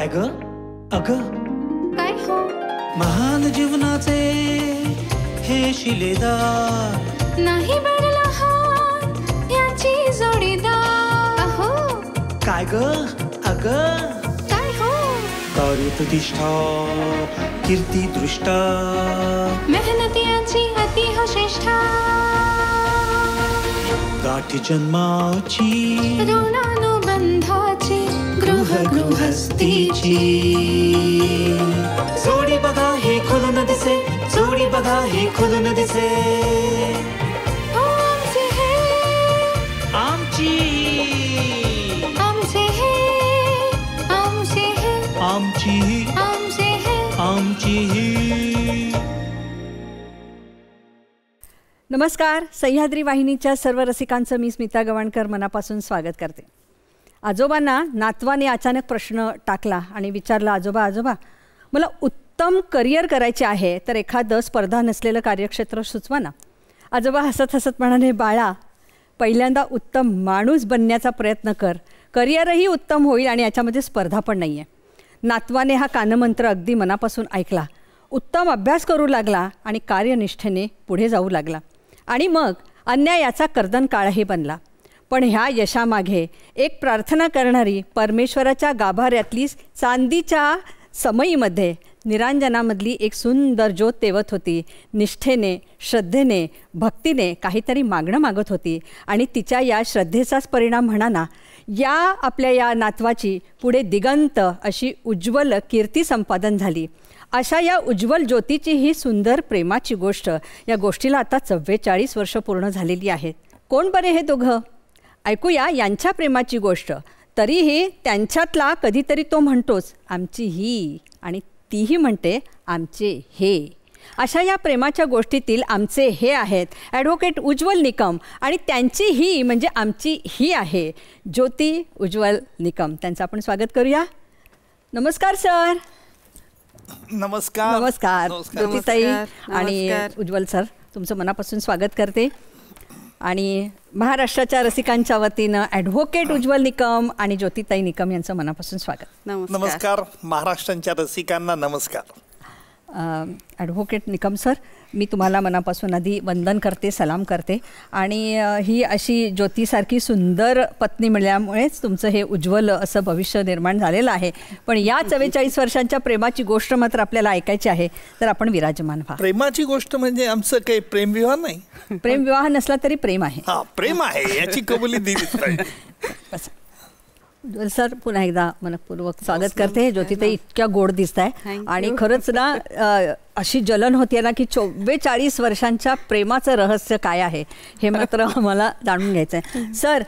ग अग काय हो? महान जीवनाचे हे शिलेदार नाही बनला हात याची जोडीदार. अहो काय ग अग काय हो? कार्यप्रतिष्ठा कीर्ती दृष्टा मेहनतीची अति हो श्रेष्ठा. गाठी जन्माची ऋणानुबंधाची गृहस्थीची जोडी बघा हे खुलून दिसे, जोडी बघा हे खुलून दिसे. हो आमचे हे आमची आमचे हे आमचे हे आमची आमचे हे आमची. नमस्कार. सह्याद्री वाहिनीच्या सर्व रसिकांचं मी स्मिता गवाणकर मनापासून स्वागत करते. आजोबांना नातवाने अचानक प्रश्न टाकला आणि विचारला, आजोबा मला उत्तम करिअर करायचे आहे, तर एखादं स्पर्धा नसलेलं कार्यक्षेत्र सुचवा ना. आजोबा हसत हसत म्हणाले, बाळा पहिल्यांदा उत्तम माणूस बनण्याचा प्रयत्न कर, करिअरही उत्तम होईल आणि याच्यामध्ये स्पर्धा पण नाही आहे. नातवाने हा कानमंत्र अगदी मनापासून ऐकला, उत्तम अभ्यास करू लागला आणि कार्यनिष्ठेने पुढे जाऊ लागला आणि मग अन्यायाचा कर्दनकाळही बनला. पण ह्या यशामागे एक प्रार्थना करणारी परमेश्वराच्या गाभाऱ्यातली चांदीच्या समयीमध्ये निरांजनामधली एक सुंदर ज्योत तेवत होती. निष्ठेने, श्रद्धेने, भक्तीने काहीतरी मागणं मागत होती आणि तिच्या या श्रद्धेचाच परिणाम म्हणा ना, या आपल्या या नातवाची पुढे दिगंत अशी उज्ज्वल कीर्ती संपादन झाली. अशा या उज्ज्वल ज्योतीची ही सुंदर प्रेमाची गोष्ट, या गोष्टीला आता 44 वर्ष पूर्ण झालेली आहेत. कोण बरे हे दोघं? ऐकूया यांच्या प्रेमाची गोष्ट. तरीही त्यांच्यातला कधीतरी तो म्हणतोच आमची ही, आणि तीही म्हणते आमचे हे. अशा या प्रेमाच्या गोष्टीतील आमचे हे आहेत ॲडव्होकेट उज्ज्वल निकम, आणि त्यांची ही म्हणजे आमची ही आहे ज्योती उज्ज्वल निकम. त्यांचं आपण स्वागत करूया. नमस्कार सर. नमस्कार. नमस्कार ज्योतिताई आणि उज्ज्वल सर, तुमचं मनापासून स्वागत करते. आणि महाराष्ट्राच्या रसिकांच्या वतीनं ॲडव्होकेट उज्ज्वल निकम आणि ज्योतिताई निकम यांचं मनापासून स्वागत. नमस्कार. महाराष्ट्राच्या रसिकांना नमस्कार. ॲडव्होकेट निकम सर, मी तुम्हाला मनापासून आधी वंदन करते, सलाम करते. आणि ही अशी ज्योतीसारखी सुंदर पत्नी मिळाल्यामुळेच तुमचं हे उज्ज्वल असं भविष्य निर्माण झालेलं आहे. पण या 44 वर्षांच्या प्रेमाची गोष्ट मात्र आपल्याला ऐकायची आहे, तर आपण विराजमान व्हा. प्रेमाची गोष्ट म्हणजे आमचं काही प्रेमविवाह नाही. प्रेमविवाह नसला तरी प्रेम आहे. हा, प्रेम आहे याची कबुली दिलीच पाहिजे. उज्ज्वल सर, पुन्हा एकदा मनपूर्वक स्वागत करते. ज्योतिताई इतक्या गोड दिसत आहे आणि खरंच ना अशी जलन होती ना की 44 वर्षांच्या प्रेमाचं रहस्य काय आहे हे मात्र मला जाणून घ्यायचं आहे. सर,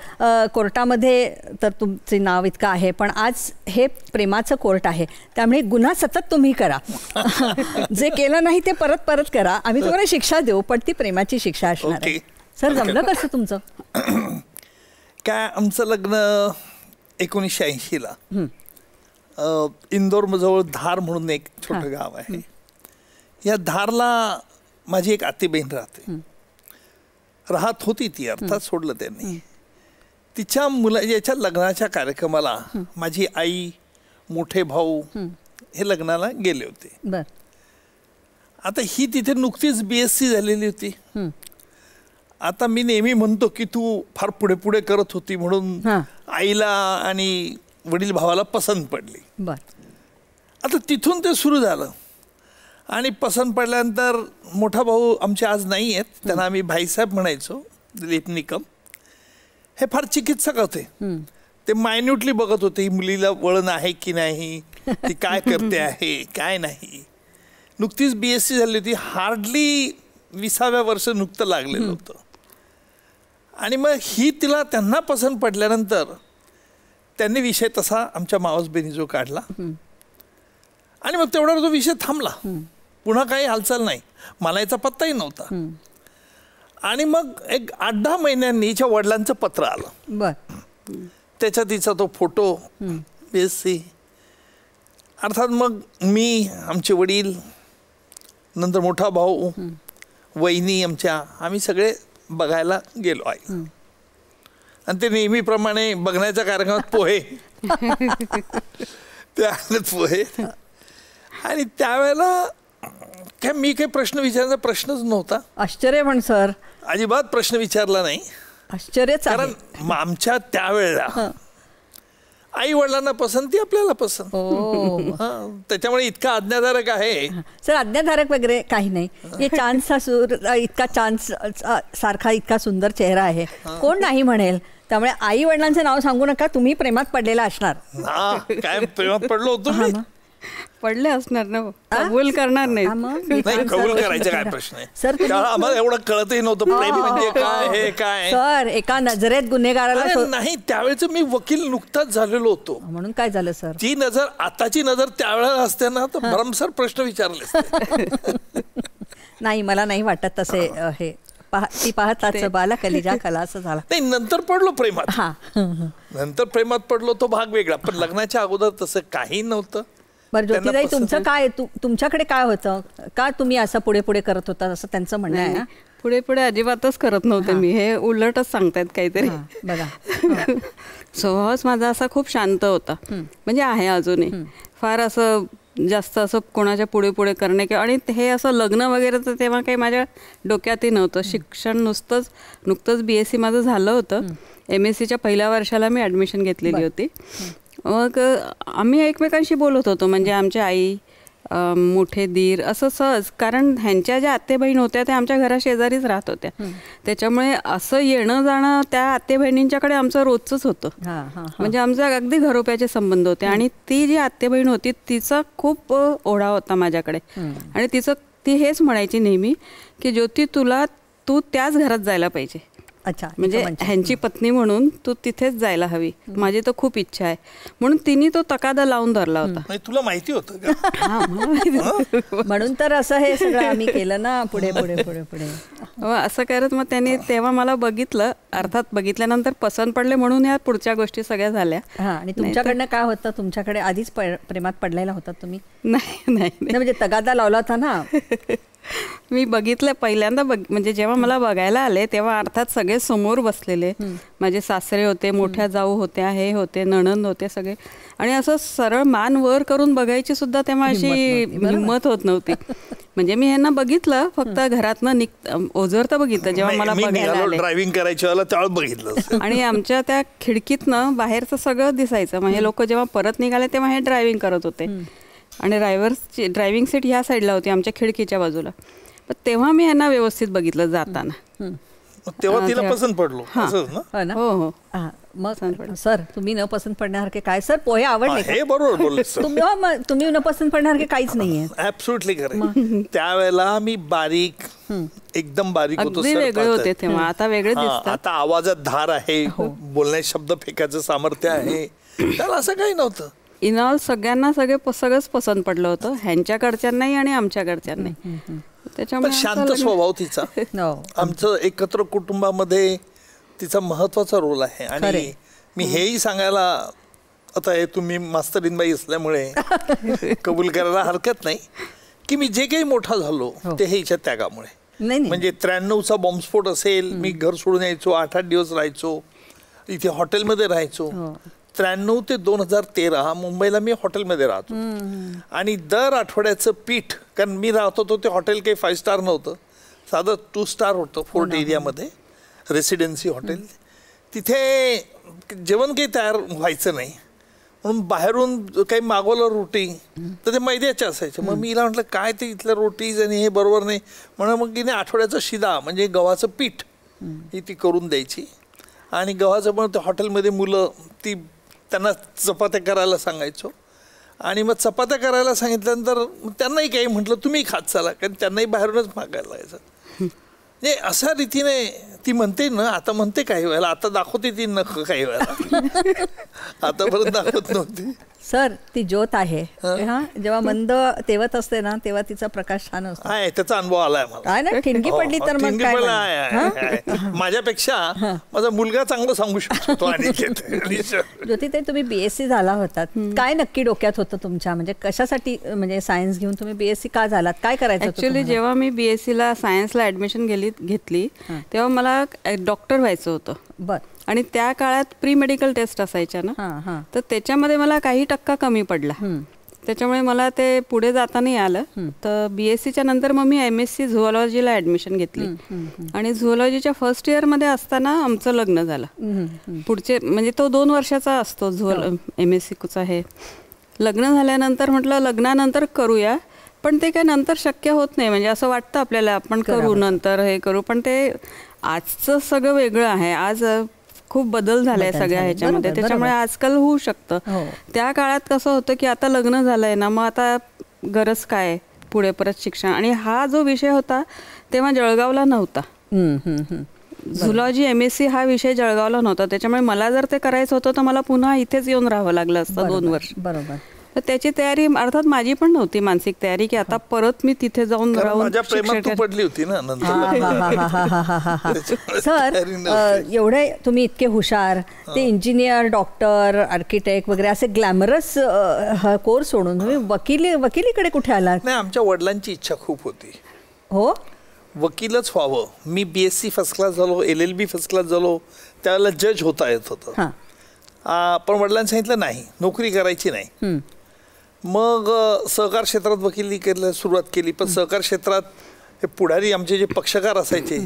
कोर्टामध्ये तर तुमचे नाव इतकं आहे, पण आज हे प्रेमाचं कोर्ट आहे, त्यामुळे गुन्हा सतत तुम्ही करा. जे केलं नाही ते परत परत करा. आम्ही तुम्हाला शिक्षा देऊ, पण ती प्रेमाची शिक्षा असणार आहे. सर, जमलं कसं तुमचं? काय, आमचं लग्न 1980ला इंदोर जवळ धार म्हणून एक छोटं गाव आहे. या धारला माझी एक आत्तेबहीण राहत होती. ती अर्थात सोडलं त्यांनी. तिच्या याच्या लग्नाच्या कार्यक्रमाला माझी आई, मोठे भाऊ हे लग्नाला गेले होते. आता ही तिथे नुकतीच BSc झालेली होती. आता मी नेहमी म्हणतो की तू फार पुढे पुढे करत होती म्हणून आईला आणि वडील भावाला पसंत पडली. आता तिथून ते सुरू झालं आणि पसंत पडल्यानंतर मोठा भाऊ आमचे आज नाही आहेत, त्यांना आम्ही भाईसाहेब म्हणायचो, दिलीप निकम. हे फार चिकित्सक होते. ते मायन्यूटली बघत होते ही मुलीला वळण आहे की नाही, ती काय करते आहे काय नाही. नुकतीच BSc झाली होती, हार्डली 20व्या वर्ष नुकतं लागलेलं होतं. आणि मग ही तिला त्यांना पसंत पडल्यानंतर त्यांनी विषय तसा आमच्या मावस बहिणी जो काढला आणि मग तेवढा तो विषय थांबला. पुन्हा काही हालचाल नाही. मला याचा पत्ताही नव्हता. आणि मग एक 8-10 महिन्यांनी हिच्या वडिलांचं पत्र आलं. त्याच्यात तिचा तो फोटो, BSc. अर्थात मग मी, आमचे वडील, नंतर मोठा भाऊ, वहिनी आमच्या, आम्ही सगळे बघायला गेलो आहे. आणि ते नेहमीप्रमाणे बघण्याच्या कार्यक्रमात पोहे ते आणत पोहे. आणि त्यावेळेला काय मी काही प्रश्न विचारण्याचा प्रश्नच नव्हता. आश्चर्य पण सर, अजिबात प्रश्न विचारला नाही. आश्चर्यच आहे. कारण आमच्या त्यावेळेला आई वडिलांना पसंती आपल्याला पसंत. त्याच्यामुळे इतका आज्ञाधारक आहे. सर आज्ञाधारक वगैरे काही नाही. हे चांदचा सूर इतका चांद सारखा इतका सुंदर चेहरा आहे, कोण नाही म्हणेल. त्यामुळे आई वडिलांचं नाव सांगू नका, तुम्ही प्रेमात पडलेला असणार. काय प्रेमात पडलो होतो मी. पडले असणार ना, कबूल करणार नाही. नाही, कबूल करायचा काय प्रश्न आहे सर. आम्हाला एवढं कळतही नव्हतं प्रेम म्हणजे काय हे काय. सर एका नजरेत गुन्हेगाराला नाही, त्यावेळेच मी वकील नुकताच झालेलो होतो. म्हणून काय झालं सर, ती नजर आताची नजर त्यावेळेला असते ना तर भरमसार प्रश्न विचारले असते. नाही मला नाही वाटत तसे. हे ती पाहताच बाला कलिजा कला असं झाला. नाही, नंतर पडलो प्रेमात. हा नंतर प्रेमात पडलो तो भाग वेगळा, पण लग्नाच्या अगोदर तसं काही नव्हतं. बरं ज्योतिताई, तुमचं काय तुमच्याकडे काय होतं, का तुम्ही असं पुढे पुढे करत होता असं त्यांचं म्हणणं आहे. पुढे पुढे अजिबातच करत नव्हते मी, हे उलटच सांगतायत काहीतरी. बघा स्वभावच माझा असा खूप शांत होता, म्हणजे आहे अजूनही. फार असं जास्त असं कोणाच्या पुढे पुढे करणे किंवा, आणि हे असं लग्न वगैरे तर तेव्हा काही माझ्या डोक्यातही नव्हतं. शिक्षण नुकतंच BSc माझं झालं होतं. MScच्या पहिल्या वर्षाला मी ॲडमिशन घेतलेली होती. मग आम्ही एकमेकांशी बोलत होतो, म्हणजे आमच्या आई, मोठे दीर, असं सहज. कारण ह्यांच्या ज्या आत्ते बहीण होत्या त्या आमच्या घराशेजारीच राहत होत्या. त्याच्यामुळे असं येणं जाणं त्या आत्ते बहिणींच्याकडे आमचं रोजच होतं. म्हणजे आमचे अगदी घरोप्याचे संबंध होते. आणि ती जी आत्ते बहीण होती तिचा खूप ओढा होता माझ्याकडे. आणि ती हेच म्हणायची नेहमी की ज्योती, तू त्याच घरात जायला पाहिजे. अच्छा, म्हणजे ह्यांची पत्नी म्हणून तू तिथेच जायला हवी. माझी तर खूप इच्छा आहे. म्हणून तिने तो तकादा लावून धरला होता. तुला माहिती होतं का? म्हणून तर असं हे सगळं आम्ही केलं ना, पुढे पुढे पुढे पुढे असं करत. मग त्यांनी तेव्हा मला बघितलं, अर्थात बघितल्यानंतर पसंत पडले, म्हणून या पुढच्या गोष्टी सगळ्या झाल्या. आणि तुमच्याकडनं काय होतं, तुमच्याकडे आधीच प्रेमात पडलेला होता तुम्ही? नाही म्हणजे तगादा लावला होता ना. मी बघितलं पहिल्यांदा म्हणजे जेव्हा मला बघायला आले तेव्हा अर्थात सगळे समोर बसलेले. माझे सासरे होते, मोठ्या जाऊ होत्या, हे होते, नणंद होते सगळे. आणि असं सरळ मान वर करून बघायची सुद्धा तेव्हा अशी हिंमत होत नव्हती. म्हणजे मी ह्यांना बघितलं, फक्त घरातनं ओझरतं बघितलं जेव्हा मला बघायला आले. ड्रायव्हिंग करायचं त्यावेळेस बघितलं. आणि आमच्या त्या खिडकीतनं बाहेरचं सगळं दिसायचं. मग हे लोक जेव्हा परत निघाले तेव्हा हे ड्रायव्हिंग करत होते. आणि ड्रायव्हिंग सीट ह्या साईडला होती आमच्या खिडकीच्या बाजूला. पण तेव्हा मी यांना व्यवस्थित बघितलं जाताना. तेव्हा तिला पसंत पडलो. हो हो. मग सर तुम्ही न पसंत पडण्यासारखे काय सर, पोहे आवडले? हे बरोबर बोलले. तुम्ही न पसंत पडण्यासारखे काहीच नाहीये. ऍब्सोल्युटली खरं. त्यावेळेला मी बारीक, एकदम बारीक होतो. वेगळे होते तेव्हा, आता वेगळे दिसतात. आता आवाजात धार आहे, बोलण्यात शब्द फेकायचं सामर्थ्य आहे. त्याला असं काही नव्हतं. इनऑल सगळ्यांना सगळंच पसंत पडलं होतं, ह्यांच्याकडच्यांनाही आणि आमच्याकडच्यांनाही. त्याच्यामुळे शांत स्वभाव तिचा. आमचं एकत्र कुटुंबामध्ये तिचा महत्वाचा रोल आहे. आणि मी हेही सांगायला, आता हे तुम्ही मास्तरीनबाई असल्यामुळे कबूल करायला हरकत नाही की मी जे काही मोठा झालो ते हिच्या त्यागामुळे. म्हणजे 93चा बॉम्बस्फोट असेल, मी घर सोडून यायचो, 8-8 दिवस राहायचो, इथे हॉटेलमध्ये राहायचो. 93 ते 2013 मुंबईला मी हॉटेलमध्ये राहतो. आणि दर आठवड्याचं पीठ, कारण मी राहत होतो ते हॉटेल काही 5 स्टार नव्हतं, साधं 2 स्टार होतं फोर्ट एरियामध्ये, रेसिडेन्सी हॉटेल. तिथे जेवण काही तयार व्हायचं नाही, म्हणून बाहेरून काही मागवलं रोटी तर ते मैद्याचे असायचे. मग मी हिला म्हटलं काय ते इथल्या रोटीज आणि हे बरोबर नाही, म्हणून मग तिने आठवड्याचा शिदा म्हणजे गव्हाचं पीठ ही ती करून द्यायची. आणि गव्हाचं पण त्या हॉटेलमध्ये मुलं त्यांना चपात्या करायला सांगायचो. आणि मग चपात्या करायला सांगितल्यानंतर त्यांनाही काही म्हटलं तुम्ही खात चाला, कारण त्यांनाही बाहेरूनच मागायला लागायचं. म्हणजे अशा रीतीने ती म्हणते ना, आता म्हणते काही वेळेला, आता दाखवते ती नख काही वेळेला, आतापर्यंत दाखवत नव्हती. सर ती ज्योत आहे, जेव्हा मंद तेवत असते ना तेव्हा तिचा प्रकाश छान असतो. त्याचा अनुभव आलाय मला. काय ना ठिणगी पडली तर मग काय. माझ्यापेक्षा माझा मुलगा चांगलं सांगू शकतो. ज्योतिताई तुम्ही BSc झाला होतात, काय नक्की डोक्यात होतं तुमच्या, म्हणजे कशासाठी, म्हणजे सायन्स घेऊन तुम्ही BSc का झालात, काय करायचं? ऍक्च्युली जेव्हा मी BScला सायन्सला ऍडमिशन घेतली तेव्हा मला डॉक्टर व्हायचं होतं. आणि त्या काळात प्री मेडिकल टेस्ट असायच्या ना, तर त्याच्यामध्ये मला काही टक्का कमी पडला. त्याच्यामुळे मला ते पुढे जाता नाही आलं. तर BScच्या नंतर मग मी MSc झुऑलॉजीला ॲडमिशन घेतली आणि झुऑलॉजीच्या फर्स्ट इयरमध्ये असताना आमचं लग्न झालं. पुढचे म्हणजे तो 2 वर्षाचा असतो MScचा. हे लग्न झाल्यानंतर म्हटलं लग्नानंतर करूया, पण ते काय नंतर शक्य होत नाही. म्हणजे असं वाटतं आपल्याला आपण करू नंतर हे करू, पण ते आजचं सगळं वेगळं आहे. आज खूप बदल झालाय सगळ्या ह्याच्यामध्ये, त्याच्यामुळे आजकाल होऊ शकतं. त्या काळात कसं होतं की आता लग्न झालंय ना, मग आता गरज काय पुढे परत शिक्षण. आणि हा जो विषय होता तेव्हा जळगावला नव्हता. झुऑलॉजी MSc हा विषय जळगावला नव्हता, त्याच्यामुळे मला जर ते करायचं होतं तर मला पुन्हा इथेच येऊन राहावं लागलं असतं 2 वर्ष. बरोबर. तर त्याची तयारी अर्थात माझी पण नव्हती, मानसिक तयारी, की आता परत मी तिथे जाऊन राहून माझ्या प्रेमात तू पडली होती ना नंतर. सर, एवढे तुम्ही इतके हुशार, ते इंजिनियर, डॉक्टर, आर्किटेक्ट वगैरे असे ग्लॅमरस कोर्स सोडून तुम्ही वकिलीकडे कुठे आलात? नाही, आमच्या वडिलांची इच्छा खूप होती. हो, वकीलच व्हावं. मी BSc फर्स्ट क्लास झालो, LLB फर्स्ट क्लास झालो, त्यावेळेला जज होता येत होतं. पण वडिलांनी सांगितलं नाही, नोकरी करायची नाही. मग सहकार क्षेत्रात वकिली करायला सुरुवात केली. पण सहकार क्षेत्रात हे पुढारी आमचे जे पक्षकार असायचे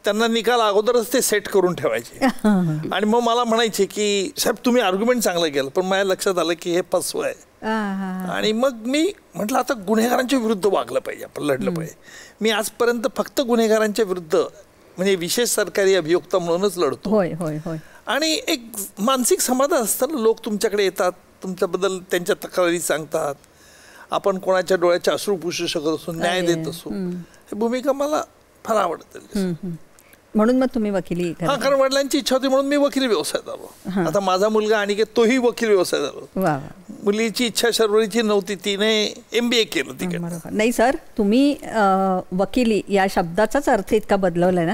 त्यांना निकाल अगोदरच ते सेट करून ठेवायचे. आणि मग मला म्हणायचे की साहेब तुम्ही आर्ग्युमेंट चांगलं केलं, पण माझ्या लक्षात आलं की हे फसवं आहे. आणि मग मी म्हटलं आता गुन्हेगारांच्या विरुद्ध वागलं पाहिजे, आपण लढलं पाहिजे. मी आजपर्यंत फक्त गुन्हेगारांच्या विरुद्ध म्हणजे विशेष सरकारी अभियोक्ता म्हणूनच लढतो. होय होय होय. आणि एक मानसिक समाधान असतं ना, लोक तुमच्याकडे येतात, तुमच्याबद्दल त्यांच्या तक्रारी सांगतात, आपण कोणाच्या डोळ्याचे अश्रू पुसू शकत असू, न्याय देत असू. ही भूमिका मला फार आवडते. म्हणून मग तुम्ही वकिली? हा, कारण वडिलांची इच्छा होती म्हणून मी वकील व्यवसायात आलो. आता माझा मुलगा अनिकेत तोही वकील व्यवसायात आलो. मुलीची इच्छा शर्वरीची नव्हती, तिने MBA केलं तिकडे. नाही सर, तुम्ही वकिली या शब्दाचाच अर्थ इतका बदलवलाय ना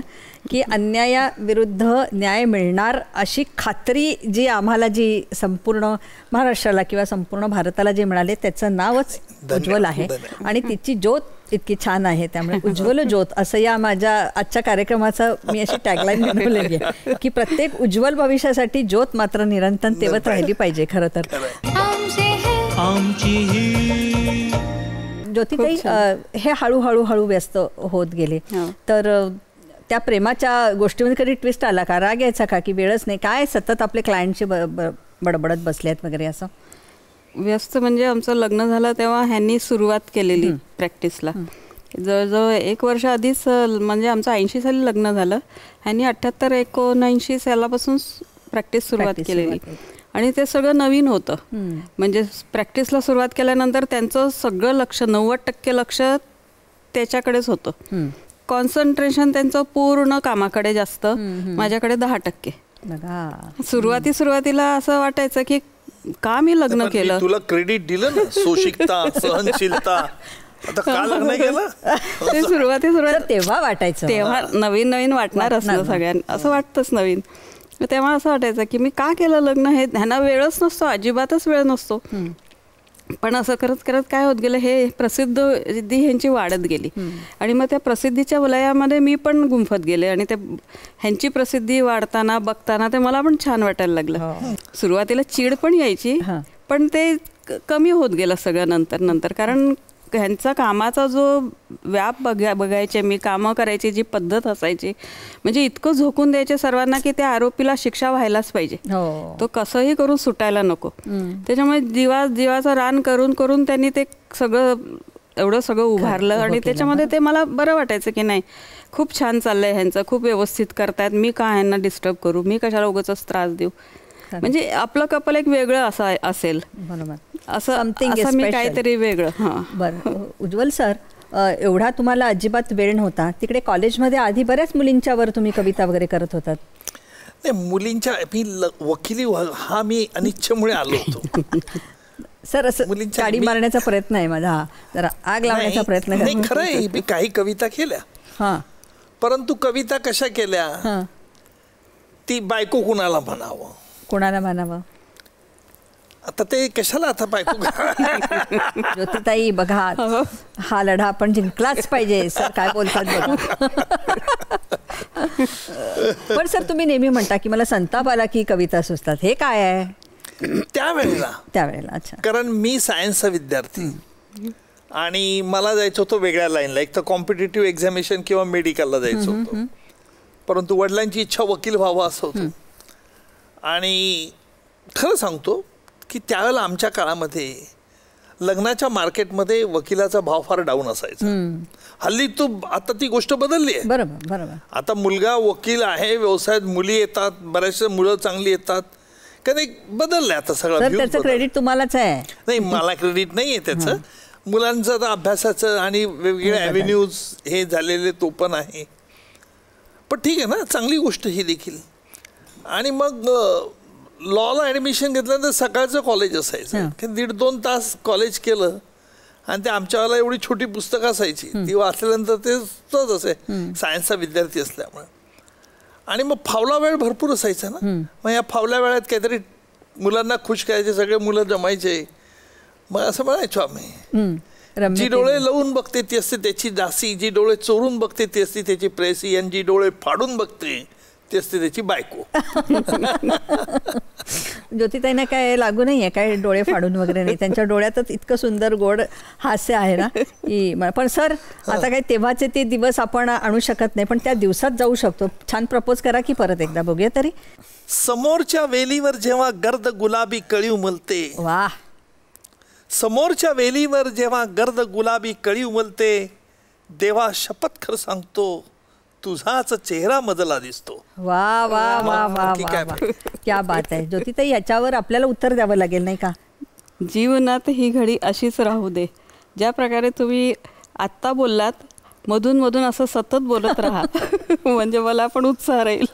की अन्यायाविरुद्ध न्याय मिळणार अशी खात्री जी आम्हाला, जी संपूर्ण महाराष्ट्राला किंवा संपूर्ण भारताला जे मिळाले त्याचं नावच उज्ज्वल आहे. आणि तिची ज्योत इतकी छान आहे, त्यामुळे उज्ज्वल ज्योत असं या माझ्या आजच्या कार्यक्रमाचं मी अशी टॅगलाईन बनवलेली आहे की प्रत्येक उज्ज्वल भविष्यासाठी ज्योत मात्र निरंतर तेवत राहिली पाहिजे. खरं तर ज्योतिताई, हे हळूहळू व्यस्त होत गेले, तर त्या प्रेमाच्या गोष्टीमध्ये कधी ट्विस्ट आला का? राग यायचा का की वेळच नाही, काय सतत आपले क्लायंटशी बडबडत बसले आहेत वगैरे असं? व्यस्त म्हणजे आमचं लग्न झालं तेव्हा ह्यांनी सुरुवात केलेली प्रॅक्टिसला. जवळजवळ 1 वर्ष आधीच, म्हणजे आमचं 80 साली लग्न झालं, ह्यांनी 78-79 सालापासून प्रॅक्टिस सुरुवात केलेली. आणि ते सगळं नवीन होतं. म्हणजे प्रॅक्टिसला सुरुवात केल्यानंतर त्यांचं सगळं लक्ष, 90% लक्ष त्याच्याकडेच होतं. कॉन्सन्ट्रेशन त्यांचं पूर्ण कामाकडे जास्त, माझ्याकडे 10%. सुरुवातीला असं वाटायचं की का मी लग्न केलं. तुला क्रेडिट दिलं ना, सोशिकता, सहनशीलता. आता का लग्न केलं ते सुरुवाती तेव्हा वाटायचं, तेव्हा नवीन वाटणार असलं सगळ्यांना, असं वाटतंच नवीन. तेव्हा असं वाटायचं की मी का केलं लग्न, हे ह्यांना वेळच नसतो, अजिबातच वेळ नसतो. पण असं करत करत काय होत गेलं, हे प्रसिद्धी ह्यांची वाढत गेली. आणि मग त्या प्रसिद्धीच्या वलयामध्ये मी पण गुंफत गेले. आणि ते ह्यांची प्रसिद्धी वाढताना बघताना ते मला पण छान वाटायला लागलं. सुरुवातीला चीड पण यायची, पण ते कमी होत गेलं सगळं नंतर. कारण ह्यांचा कामाचा जो व्याप बघायचे मी, कामं करायची जी पद्धत असायची, म्हणजे इतकं झोकून द्यायचे सर्वांना की त्या आरोपीला शिक्षा व्हायलाच पाहिजे, तो कसंही करून सुटायला नको. त्याच्यामुळे जीवाचं रान करून त्यांनी ते एवढं सगळं उभारलं. आणि त्याच्यामध्ये ते मला बरं वाटायचं की नाही, खूप छान चाललंय ह्यांचं, खूप व्यवस्थित करतायत, मी का ह्यांना डिस्टर्ब करू, मी कशाला उगाचच त्रास देऊ. म्हणजे आपलं कपल एक वेगळं असं असेल, असं मी काहीतरी वेगळं. बरं उज्ज्वल सर, एवढा तुम्हाला अजिबात वेळ नव्हता तिकडे, कॉलेजमध्ये आधी बऱ्याच मुलींच्यावर तुम्ही कविता वगैरे करत होतात. नाही, मुलींच्या मी वकिली हा मी अनिच्छेमुळे आलो होतो. सर असं गाडी मारण्याचा प्रयत्न आहे माझा, जरा आग लावण्याचा प्रयत्न. नाही, खरं आहे, मी काही कविता केल्या, परंतु कविता कशा केल्या, ती बायको कुणाला म्हणावं, कोणाला म्हणावं, आता ते कशाला आता बायको. ज्योतिताई बघा, हा लढा आपण जिंकलाच पाहिजे. सर काय बोलतात बघा. पण सर तुम्ही नेहमी म्हणता की मला संताप आला की कविता सुचतात, हे काय आहे? त्यावेळेला अच्छा. कारण मी सायन्सचा विद्यार्थी आणि मला जायचं होतं वेगळ्या लाईनला, एक तर कॉम्पिटेटिव्ह एक्झामिनेशन किंवा मेडिकलला जायचं होतं, परंतु वडिलांची इच्छा वकील व्हावं असं होतं. आणि खरं सांगतो की त्यावेळेला आमच्या काळामध्ये लग्नाच्या मार्केटमध्ये वकिलाचा भाव फार डाऊन असायचा. हल्ली आता ती गोष्ट बदलली आहे. बरोबर. आता मुलगा वकील आहे, व्यवसायात मुली येतात, बऱ्याचशा मुलं चांगली येतात, कधी बदललंय आता सगळं. त्याचं क्रेडिट तुम्हालाच आहे. नाही, मला क्रेडिट नाही आहे त्याचं. मुलांचं आता अभ्यासाचं आणि वेगवेगळ्या ॲव्हेन्यूज हे झालेले तो पण आहे. पण ठीक आहे ना, चांगली गोष्ट ही देखील. आणि मग लॉला ॲडमिशन घेतल्यानंतर सकाळचं कॉलेज असायचं, 1.5-2 तास कॉलेज केलं आणि ते आमच्या वेळेला एवढी छोटी पुस्तकं असायची, ती वाचल्यानंतर ते सहज असे सायन्सचा विद्यार्थी असल्यामुळे. आणि मग फावला वेळ भरपूर असायचा ना, मग या फावल्या वेळात काहीतरी मुलांना खुश करायचे, सगळे मुलं जमायचे. मग असं म्हणायचो आम्ही, जी डोळे लावून बघते ती असते त्याची दासी, जी डोळे चोरून बघते ती असते त्याची प्रेसी, आणि जी डोळे फाडून बघते ती असते त्याची बायको. ज्योतिताईंना काय लागू नाही आहे काय डोळे फाडून वगैरे नाही, त्यांच्या डोळ्यातच इतकं सुंदर गोड हास्य आहे ना की. पण सर आता काय तेव्हाचे ते दिवस आपण आणू शकत नाही, पण त्या दिवसात जाऊ शकतो. छान प्रपोज करा की परत एकदा बघूया तरी. समोरच्या वेलीवर जेव्हा गर्द गुलाबी कळी उमलते, वा. समोरच्या वेलीवर जेव्हा गर्द गुलाबी कळी उमलते, देवा शपथ खरं सांगतो तुझाच चेहरा मजला दिसतो. वा वा वा वा वा, क्या बात आहे. ज्योतिताई याच्यावर आपल्याला उत्तर द्यावं लागेल नाही का? जीवनात ही घडी अशीच राहू दे. ज्या प्रकारे तुम्ही आत्ता बोललात, मधून मधून असं सतत बोलत राहा म्हणजे मला पण उत्साह राहील.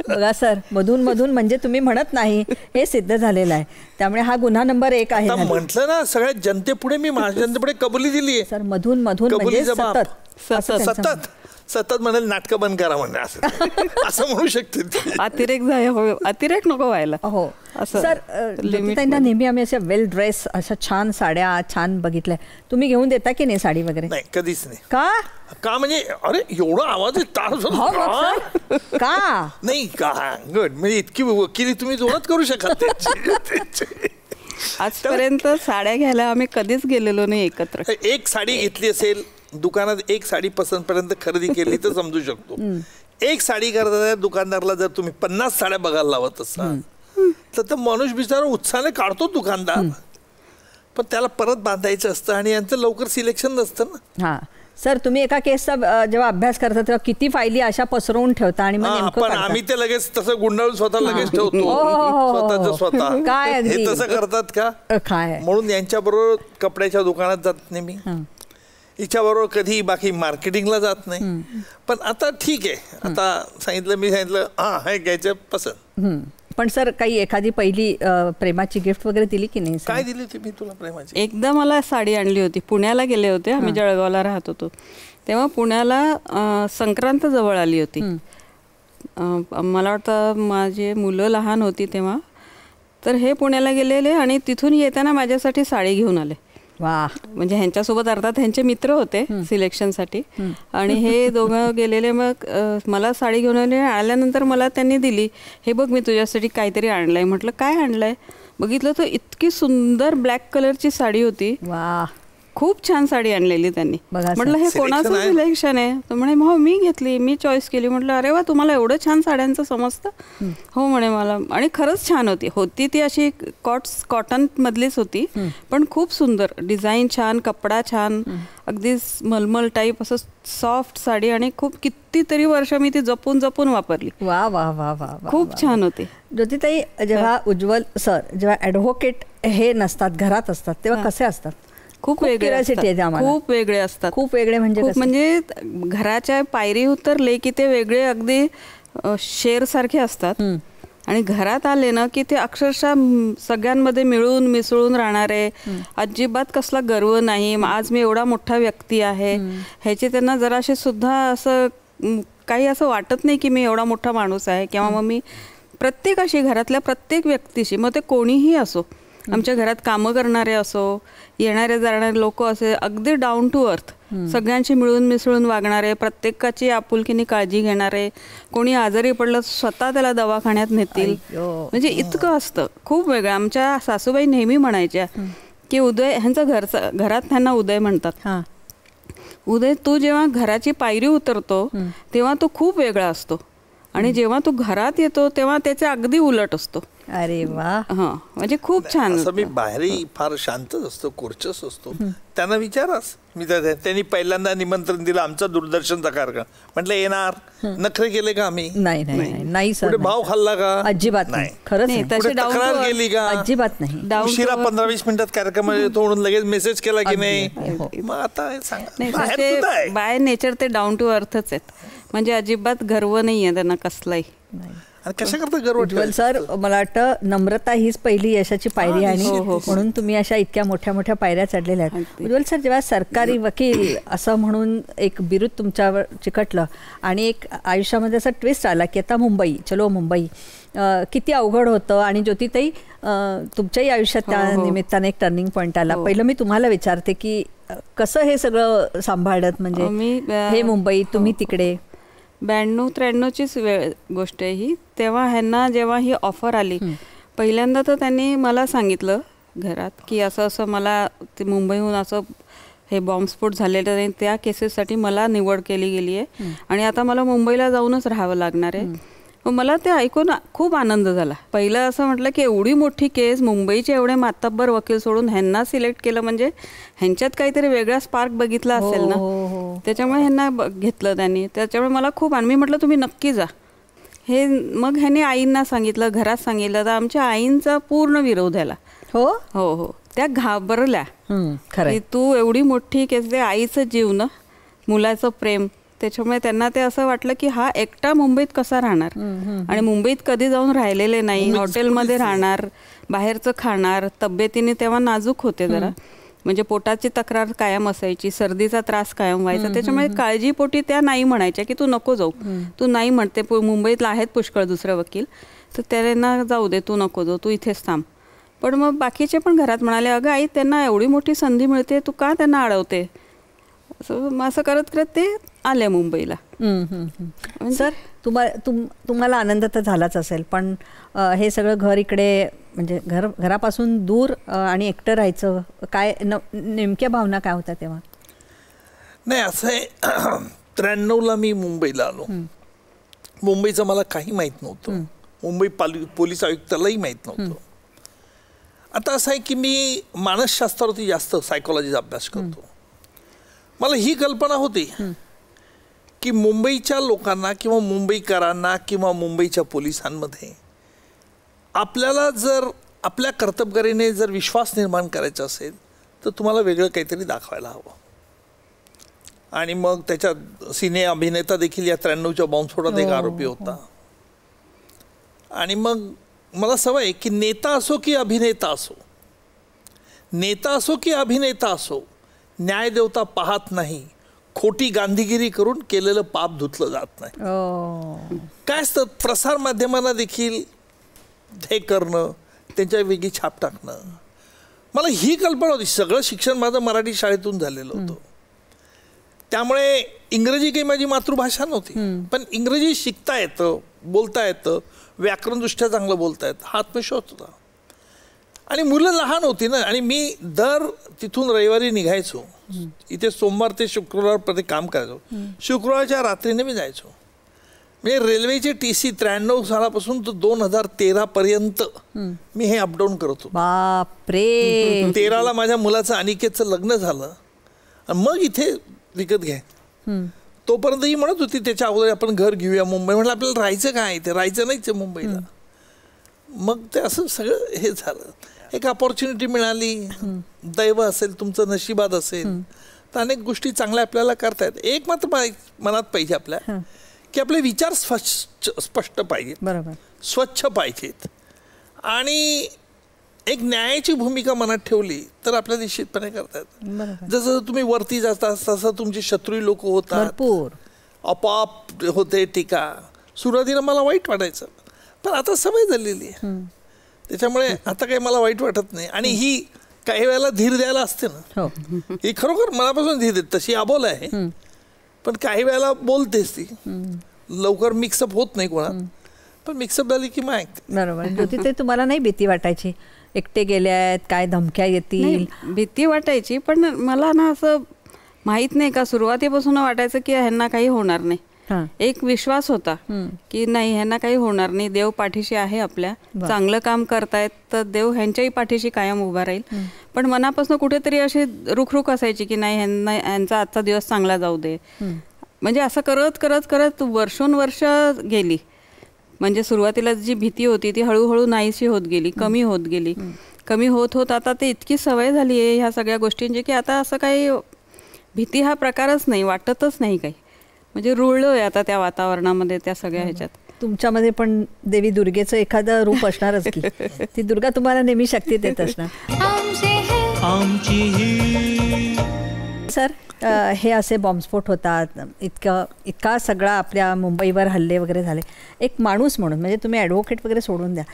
बघा सर, मधून मधून म्हणजे तुम्ही म्हणत नाही हे सिद्ध झालेलं आहे. त्यामुळे हा गुन्हा नंबर 1 आहे. म्हटलं ना, सगळ्या जनतेपुढे मी माझ्या जनतेपुढे कबुली दिली आहे. सर मधून मधून म्हणजे सतत सतत म्हणाल नाटकं बंद करा म्हणजे असं म्हणू शकते. अतिरेक नको व्हायला. हो सर. ज्योतिताईंना नेहमी आम्ही अशा वेल ड्रेस, अशा छान साड्या छान बघितल्या, तुम्ही घेऊन देता की नाही साडी वगैरे? नाही, कधीच नाही. का म्हणजे अरे एवढा आवाज का नाही का? गुड. म्हणजे इतकी वकिली तुम्ही जोरात करू शकत. आजपर्यंत साड्या घ्यायला आम्ही कधीच गेलेलो नाही एकत्र. एक साडी घेतली असेल दुकानात, एक साडी पसंतपर्यंत खरेदी केली तर समजू शकतो. एक साडी करता दुकानदारला जर तुम्ही 50 साड्या बघायला लावत असाल तर माणूस बिचारा उत्साहाने काढतो दुकानदार, पण त्याला परत बांधायचं असतं आणि यांचं लवकर सिलेक्शन नसतं ना. हां सर, तुम्ही एका केसचा जेव्हा अभ्यास करता तेव्हा किती फायली अशा पसरवून ठेवता आणि पण आम्ही ते लगेच तसं गुंडाळून स्वतः लगेच ठेवतो. स्वतः काय हे तसं करतात का? काय म्हणून यांच्याबरोबर कपड्याच्या दुकानात जात नाही मी, हिच्याबरोबर कधी बाकी मार्केटिंगला जात नाही. पण आता ठीक आहे, आता मी सांगितलं हे घ्यायचं पसंत. पण सर काही एखादी पहिली प्रेमाची गिफ्ट वगैरे दिली की नाही? काय दिली होती मी तुला प्रेमाची? एकदा मला साडी आणली होती. पुण्याला गेले होते आम्ही, जळगावला राहत होतो तेव्हा. पुण्याला संक्रांत जवळ आली होती. मला वाटतं माझे मुलं लहान होती तेव्हा. तर हे पुण्याला गेलेले आणि तिथून येताना माझ्यासाठी साडी घेऊन आले. वा. म्हणजे ह्यांच्यासोबत अर्थात ह्यांचे मित्र होते सिलेक्शनसाठी, आणि हे दोघं गेलेले. मग मला साडी घेऊन आल्यानंतर मला त्यांनी दिली. हे बघ मी तुझ्यासाठी काहीतरी आणलंय. म्हटलं काय आणलंय? बघितलं तर इतकी सुंदर ब्लॅक कलरची साडी होती. वा, खूप छान साडी आणलेली त्यांनी. म्हटलं हे कोणाचं सिलेक्शन आहे? तर म्हणे हो मी घेतली, मी चॉईस केली. म्हटलं अरे वा, तुम्हाला एवढं छान साड्यांचं समजतं? हो म्हणे मला. आणि खरंच छान होती ती अशी कॉटन मधलीच होती, पण खूप सुंदर डिझाईन, छान कपडा, छान अगदी मलमल टाईप असं सॉफ्ट साडी. आणि खूप कितीतरी वर्ष मी ती जपून जपून वापरली. वा वा वा वा, खूप छान होती. ज्योतिताई, जेव्हा उज्ज्वल सर जेव्हा ॲडव्होकेट हे नसतात, घरात असतात, तेव्हा कसे असतात? खूप वेगळे असतात. खूप वेगळे म्हणजे घराच्या पायरी उतरले की ते वेगळे अगदी शेर सारखे असतात. आणि घरात आले ना की ते अक्षरशः सगळ्यांमध्ये मिळून मिसळून राहणारे, अजिबात कसला गर्व नाही आज मी एवढा मोठा व्यक्ती आहे ह्याची त्यांना जराशी सुद्धा असं काही असं वाटत नाही की मी एवढा मोठा माणूस आहे. किंवा मग मी प्रत्येकाशी, घरातल्या प्रत्येक व्यक्तीशी, मग ते कोणीही असो, आमच्या घरात कामं करणारे असो, येणारे जाणारे लोक असे, अगदी डाऊन टू अर्थ सगळ्यांशी मिळून मिसळून वागणारे, प्रत्येकाची आपुलकीने काळजी घेणारे, कोणी आजारी पडलं स्वतः त्याला दवाखान्यात नेतील, म्हणजे इतकं असतं. खूप वेगळं. आमच्या सासूबाई नेहमी म्हणायच्या की उदय, ह्यांचं घरात त्यांना उदय म्हणतात. उदय, तू जेव्हा घराची पायरी उतरतो तेव्हा तो खूप वेगळा असतो आणि जेव्हा तू घरात येतो तेव्हा त्याचे अगदी उलट असतो. अरे वा. हा, म्हणजे खूप छान. असं मी बाहेरही फार शांतच असतो, कोर्चस असतो. त्यांना विचारास, मी त्यांनी पहिल्यांदा निमंत्रण दिलं आमचा दूरदर्शनचा कार्यक्रम, म्हटलं येणार, नखरे केले का आम्ही? नाही सर. कुठे भाव खाल्ला का? अजिबात नाही. खरंच नाही. कुठे तक्रार केली का? अजिबात नाही. उशिरा 15-20 मिनिटात कार्यक्रम येतो म्हणून लगेच मेसेज केला की नाही? मग आता सांगा, बाय नेचर ते डाऊन टू अर्थच आहेत, म्हणजे अजिबात गर्व नाहीये त्यांना कसलाही. कशा करता गर्व? उज्ज्वल सर, मला वाटतं नम्रता हीच पहिली यशाची पायरी आहे, म्हणून तुम्ही अशा इतक्या मोठ्या मोठ्या पायऱ्या चढलेल्या आहेत. उज्ज्वल सर, जेव्हा सरकारी वकील असं म्हणून एक बिरुद तुमच्यावर चिकटलं आणि एक आयुष्यामध्ये असा ट्विस्ट आला की आता मुंबई, चलो मुंबई, किती अवघड होतं. आणि ज्योतिताई, तुमच्याही आयुष्यात त्या निमित्ताने एक टर्निंग पॉईंट आला. पहिलं मी तुम्हाला विचारते की कसं हे सगळं सांभाळत, म्हणजे हे मुंबई, तुम्ही तिकडे. 92-93चीच गोष्ट आहे ही. तेव्हा ह्यांना जेव्हा ही ऑफर आली पहिल्यांदा, तर त्यांनी मला सांगितलं घरात की असं असं मला ते मुंबईहून असं हे बॉम्बस्फोट झालेलं आहे, त्या केसेससाठी मला निवड केली गेली आहे आणि आता मला मुंबईला जाऊनच राहावं लागणार आहे. मला ते ऐकून खूप आनंद झाला. पहिलं असं म्हटलं की एवढी मोठी केस, मुंबईचे एवढे मातब्बर वकील सोडून ह्यांना सिलेक्ट केलं, म्हणजे ह्यांच्यात काहीतरी वेगळा स्पार्क बघितला असेल ना, त्याच्यामुळे ह्यांना घेतलं त्यांनी. त्याच्यामुळे मला खूप मी म्हटलं तुम्ही नक्की जा हे. मग ह्यांनी आईंना सांगितलं, घरात सांगितलं, तर आमच्या आईंचा पूर्ण विरोध झाला. हो हो हो, त्या घाबरल्या की तू एवढी मोठी केस, ते आईचं जीव ना, मुलाचं प्रेम, त्याच्यामुळे त्यांना ते असं वाटलं की हा एकटा मुंबईत कसा राहणार, आणि मुंबईत कधी जाऊन राहिलेले नाही, हॉटेलमध्ये राहणार, बाहेरचं खाणार, तब्येतीने तेव्हा नाजूक होते जरा, म्हणजे पोटाची तक्रार कायम असायची, सर्दीचा त्रास कायम व्हायचा. त्याच्यामुळे काळजीपोटी त्या नाही म्हणायच्या की तू नको जाऊ, तू नाही म्हणते, मुंबईतला आहेत पुष्कळ दुसरे वकील, तर त्यांना जाऊ दे, तू नको जाऊ, तू इथेच थांब. पण मग बाकीचे पण घरात म्हणाले, अगं आई, त्यांना एवढी मोठी संधी मिळते, तू का त्यांना अडवते? असं करत करत ते आले मुंबईला. सर, तुम्हाला आनंद तर झालाच असेल, पण हे सगळं घर इकडे, म्हणजे घरापासून दूर आणि एकटं राहायचं, काय नेमक्या भावना काय होत्या तेव्हा? नाही, असं आहे, 93ला मी मुंबईला आलो. मुंबईचं मला काही माहीत नव्हतं, मुंबई पोलीस आयुक्तालाही माहीत नव्हतं. आता असं आहे की मी मानसशास्त्रावरती जास्त सायकोलॉजीचा अभ्यास करतो. मला ही कल्पना होती की मुंबईच्या लोकांना किंवा मुंबईकरांना किंवा मुंबईच्या पोलिसांमध्ये आपल्याला जर आपल्या कर्तबगारीने जर विश्वास निर्माण करायचा असेल तर तुम्हाला वेगळं काहीतरी दाखवायला हवं. आणि मग त्याच्यात सिने अभिनेता देखील या 93च्या बॉम्बस्फोटात एक आरोपी होता. आणि मग मला सवय आहे की नेता असो की अभिनेता असो, नेता असो की अभिनेता असो, न्यायदेवता पाहत नाही, खोटी गांधीगिरी करून केलेलं पाप धुतलं जात नाही. काय असतं, प्रसार माध्यमांना देखील हे करणं, त्यांच्या वेगळी छाप टाकणं. मला ही कल्पना होती. सगळं शिक्षण माझं मराठी शाळेतून झालेलं होतं, त्यामुळे इंग्रजी काही माझी मातृभाषा नव्हती, पण इंग्रजी शिकता येतं, बोलता येतं, व्याकरणदृष्ट्या चांगलं बोलता येतं, हा आत्मविश्वास होता. आणि मुलं लहान होती ना, आणि मी दर तिथून रविवारी निघायचो, इथे सोमवार ते शुक्रवारपर्यंत काम करायचो, शुक्रवारच्या रात्रीने मी जायचो. म्हणजे रेल्वेचे TC 93 सालापासून तर 2013 पर्यंत मी हे अपडाऊन करत होतो. बापरे. 13ला माझ्या मुलाचं अनिकेतचं लग्न झालं आणि मग इथे विकत घ्या. तोपर्यंत ही म्हणत होती त्याच्या अगोदर आपण घर घेऊया मुंबई. म्हटलं आपल्याला राहायचं काय, ते राहायचं नाहीच आहे मुंबईला. मग ते असं सगळं हे झालं. एक अपॉर्च्युनिटी मिळाली, दैव असेल, तुमचं नशिबात असेल तर अनेक गोष्टी चांगल्या आपल्याला करता येतात. एक मात्र मनात पाहिजे आपल्या की आपले विचार स्पष्ट पाहिजेत, बरोबर, स्वच्छ पाहिजेत, आणि एक न्यायाची भूमिका मनात ठेवली तर आपल्या निश्चितपणे करता येतात. जसं तुम्ही वरती जाता तसं तुमचे शत्रू लोक होतात, आपोआप होते टीका. सुरुवातीला मला वाईट वाटायचं, पण आता सवय झालेली आहे, त्याच्यामुळे आता काही मला वाईट वाटत नाही. आणि ही काही वेळेला धीर द्यायला असते ना, हो ही खरोखर मनापासून धीर देत, तशी अबोल आहे, पण काही वेळेला बोलतेस ती, लवकर मिक्सअप होत नाही कोणा, पण मिक्सअप झाली की मग ऐकते. बरोबर. ज्योतिताई, तुम्हाला नाही भीती वाटायची एकटे गेले आहेत, काय धमक्या येतील? नाही, भीती वाटायची, पण मला ना असं माहित नाही का सुरुवातीपासून वाटायचं की ह्यांना काही होणार नाही. हां. एक विश्वास होता की नाही ह्यांना काही होणार नाही, देव पाठीशी आहे आपल्या, चांगलं काम करतायत तर देव ह्यांच्याही पाठीशी कायम उभा राहील. पण मनापासून कुठेतरी अशी रुखरुख असायची की नाही ह्यांचा आजचा दिवस चांगला जाऊ दे. म्हणजे असं करत करत करत वर्षोनवर्ष गेली. म्हणजे सुरुवातीला जी भीती होती ती हळूहळू नाहीशी होत गेली, कमी होत गेली, कमी होत होत आता ते इतकी सवय झाली आहे ह्या सगळ्या गोष्टींची की आता असं काही भीती हा प्रकारच नाही, वाटतच नाही काही. म्हणजे रुळलोय आता त्या वातावरणामध्ये, त्या सगळ्या ह्याच्यात. तुमच्यामध्ये पण देवी दुर्गेचं एखादं रूप असणारच की ती दुर्गा तुम्हाला नेहमी शक्ती देत असणार. आमचे है आमची ही सर, हे असे बॉम्बस्फोट होतात, इतका सगळा आपल्या मुंबईवर हल्ले वगैरे झाले, एक माणूस म्हणून, म्हणजे तुम्ही ॲडव्होकेट वगैरे सोडून द्या,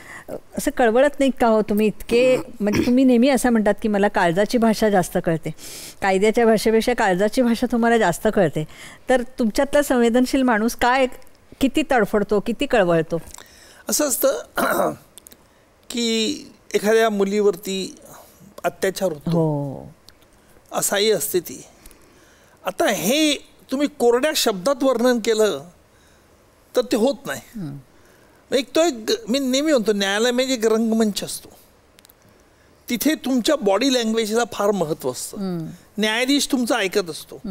असं कळवळत नाही का हो तुम्ही इतके? म्हणजे तुम्ही नेहमी असं म्हणतात की मला काळजाची भाषा जास्त कळते, कायद्याच्या भाषेपेक्षा काळजाची भाषा तुम्हाला जास्त कळते. तर तुमच्यातला संवेदनशील माणूस काय किती तडफडतो, किती कळवळतो? असं असतं की एखाद्या मुलीवरती अत्याचार होतो, हो, असाही असते ती. आता हे तुम्ही कोरड्या शब्दात वर्णन केलं तर ते होत नाही. एक मी नेहमी म्हणतो, न्यायालय म्हणजे एक रंगमंच असतो, तिथे तुमच्या बॉडी लँग्वेजला फार महत्त्व असतं. न्यायाधीश तुमचं ऐकत असतो,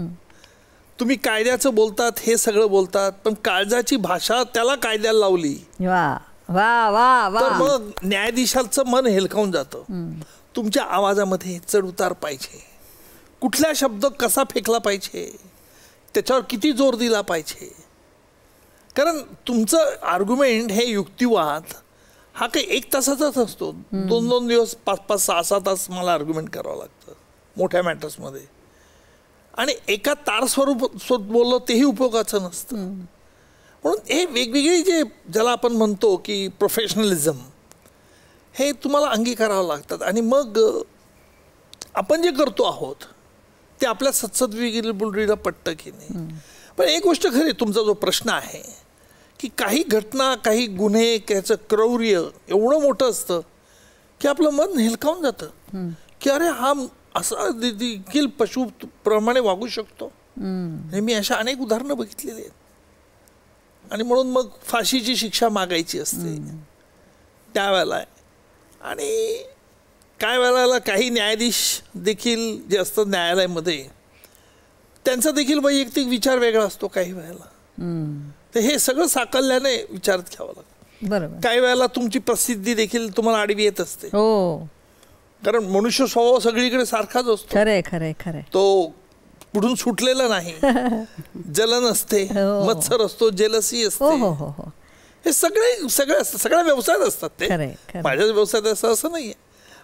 तुम्ही कायद्याचं बोलतात, हे सगळं बोलतात, पण काळजाची भाषा त्याला कायद्याला लावली वा वा वा वा, तर मग न्यायाधीशाचं मन हेलकावून जातं. तुमच्या आवाजामध्ये चढउतार पाहिजे, कुठला शब्द कसा फेकला पाहिजे, त्याच्यावर किती जोर दिला पाहिजे. कारण तुमचं आर्ग्युमेंट हे युक्तिवाद हा काही 1 तासाचाच असतो. 2-2 दिवस 5-5, 6-6 तास मला आर्ग्युमेंट करावं लागतं मोठ्या मॅटर्समध्ये, आणि एका तार स्वरूप बोललं तेही उपयोगाचं नसतं. म्हणून हे वेगवेगळे जे ज्याला आपण म्हणतो की प्रोफेशनलिझम, हे तुम्हाला अंगीकारावं लागतात. आणि मग आपण जे करतो आहोत ते आपल्या सत्सद्विगीला पटतं की नाही. पण एक गोष्ट खरी, तुमचा जो प्रश्न आहे की काही घटना, काही गुन्हे, त्याचं क्रौर्य एवढं मोठं असतं की आपलं मन हेलकावून जातं की अरे हा असा देखील पशुप्रमाणे वागू शकतो. मी अशा अनेक उदाहरणं बघितलेली आहेत. आणि म्हणून मग फाशीची शिक्षा मागायची असते त्यावेळेला. आणि काय वेळेला काही न्यायाधीश देखील जे असतात न्यायालयामध्ये, त्यांचा देखील वैयक्तिक विचार वेगळा असतो काही वेळेला. तर हे सगळं साकल्याने विचारात घ्यावं लागतं. बरोबर. काही वेळेला तुमची प्रसिद्धी देखील तुम्हाला आडवी येत असते, हो, कारण मनुष्य स्वभाव सगळीकडे सारखाच असतो. खरंय खरंय खरंय. तो पुढून सुटलेला नाही. जलन असते, मत्सर असतो, जेलसी असते, हो हो हो, हे सगळ्या व्यवसायात असतात ते. माझ्याच व्यवसायात असं नाहीये,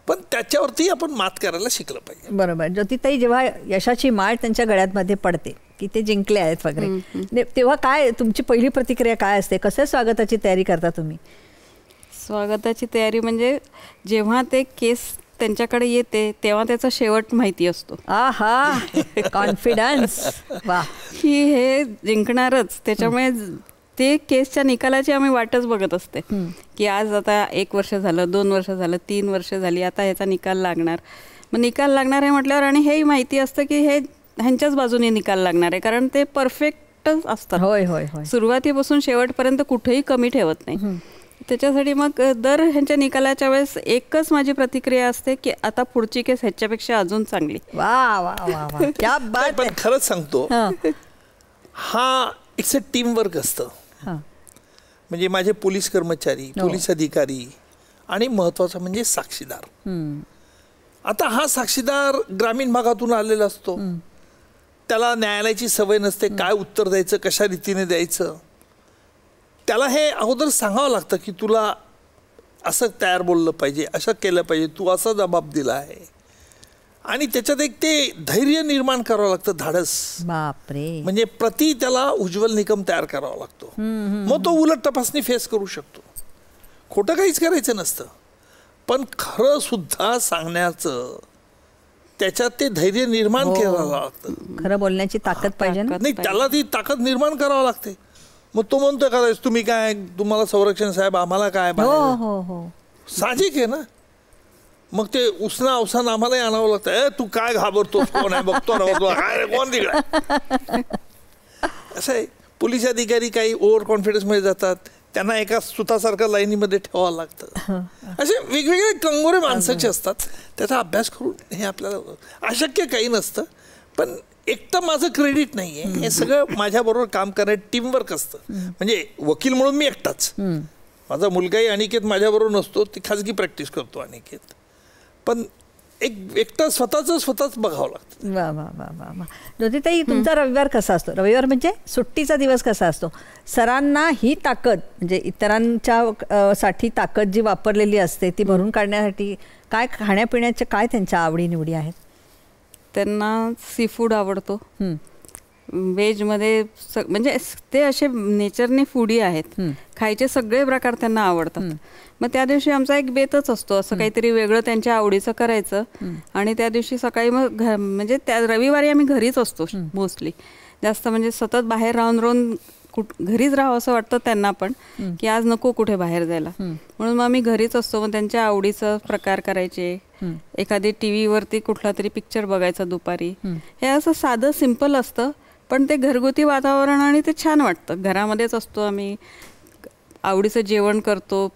पण त्याच्यावरती आपण मात करायला शिकलं पाहिजे. बरोबर. ज्योतिताई, जेव्हा यशाची माळ त्यांच्या गळ्यामध्ये पडते की ते जिंकले आहेत वगैरे, तेव्हा काय तुमची पहिली प्रतिक्रिया काय असते? कसं स्वागताची तयारी करता तुम्ही? स्वागताची तयारी म्हणजे जेव्हा ते केस त्यांच्याकडे येते तेव्हा त्याचा शेवट माहिती असतो. आहा, कॉन्फिडन्स, वा, की हे जिंकणारच. त्याच्यामुळे ते केसच्या निकालाची आम्ही वाटच बघत असते की आज आता 1 वर्ष झालं, 2 वर्ष झालं, 3 वर्ष झाली, आता ह्याचा निकाल लागणार. मग निकाल लागणार आहे म्हटल्यावर, आणि हेही माहिती असतं की हे ह्यांच्याच बाजूने निकाल लागणार आहे, कारण ते परफेक्टच असतात. होय होय होय, सुरुवातीपासून शेवटपर्यंत कुठेही कमी ठेवत नाही. त्याच्यासाठी मग दर ह्यांच्या निकालाच्या वेळेस एकच माझी प्रतिक्रिया असते की आता पुढची केस ह्याच्यापेक्षा अजून चांगली. वा वा वा वा, क्या बात. पण खरंच सांगतो, हा इट्स अ टीम वर्क असतं. म्हणजे माझे पोलीस कर्मचारी, पोलीस अधिकारी, आणि महत्वाचं म्हणजे साक्षीदार. आता हा साक्षीदार ग्रामीण भागातून आलेला असतो, त्याला न्यायालयाची सवय नसते, काय उत्तर द्यायचं, कशा रीतीने द्यायचं. त्याला हे अगोदर सांगावं लागतं की तुला असं तयार बोललं पाहिजे, असं केलं पाहिजे, तू असा जबाब दिला आहे. आणि त्याच्यात एक ते धैर्य निर्माण करावं लागतं, धाडस. बापरे. म्हणजे प्रति त्याला उज्ज्वल निकम तयार करावा लागतो. मग तो उलट तपासणी फेस करू शकतो. खोटं काहीच करायचं नसतं, पण खरं सुद्धा सांगण्याचं त्याच्यात ते धैर्य निर्माण करावं लागतं. खरं बोलण्याची ताकद पाहिजे ना. नाही, त्याला ती ताकद निर्माण करावं लागते. मग तो म्हणतोय का तुम्ही काय, तुम्हाला संरक्षण साहेब, आम्हाला काय, साहजिक आहे ना. मग ते उसना अवसान आम्हालाही आणावं लागतं. तू काय घाबरतोस, कोण आहे बघतो ना, काय कोण तिकडे. असं आहे. पोलीस अधिकारी काही ओव्हर कॉन्फिडन्स मध्ये जातात, त्यांना एका सुतासारख्या लाईनीमध्ये ठेवावं लागतं. असे वेगवेगळे कंगोरे माणसाचे असतात. त्याचा अभ्यास करून हे आपल्याला अशक्य काही नसतं. पण एकटं माझं क्रेडिट नाही आहे, हे सगळं माझ्याबरोबर काम करणारे टीमवर्क असतं. म्हणजे वकील म्हणून मी एकटाच, माझा मुलगाही अनिकेत माझ्याबरोबर नसतो, ती खाजगी प्रॅक्टिस करतो अनिकेत. पण एकटं स्वतःच बघावं लागतं. वा वा वा वा वा. ज्योतिताई, तुमचा रविवार कसा असतो? रविवार म्हणजे सुट्टीचा दिवस कसा असतो? सरांना ही ताकद, म्हणजे इतरांच्या साठी ताकद जी वापरलेली असते ती भरून काढण्यासाठी काय खाण्यापिण्याचे काय त्यांच्या आवडीनिवडी आहेत? त्यांना सी फूड आवडतो. व्हेजमध्ये म्हणजे ते असे नेचरने फूडी आहेत, खायचे सगळे प्रकार त्यांना आवडतात. मग त्या दिवशी आमचा एक बेतच असतो, असं काहीतरी वेगळं त्यांच्या आवडीचं करायचं. आणि त्या दिवशी सकाळी मग म्हणजे त्या रविवारी आम्ही घरीच असतो मोस्टली. जास्त म्हणजे सतत बाहेर राहून घरीच राहावं असं वाटतं त्यांना पण, की आज नको कुठे बाहेर जायला. म्हणून मग आम्ही घरीच असतो. मग त्यांच्या आवडीचं प्रकार करायचे. एखादी TV वरती कुठला तरी पिक्चर बघायचा दुपारी. हे असं साधं सिम्पल असतं, पण ते घरगुती वातावरण आणि ते छान वाटतं. घरामध्येच असतो आम्ही, आवडीचं जेवण करतो,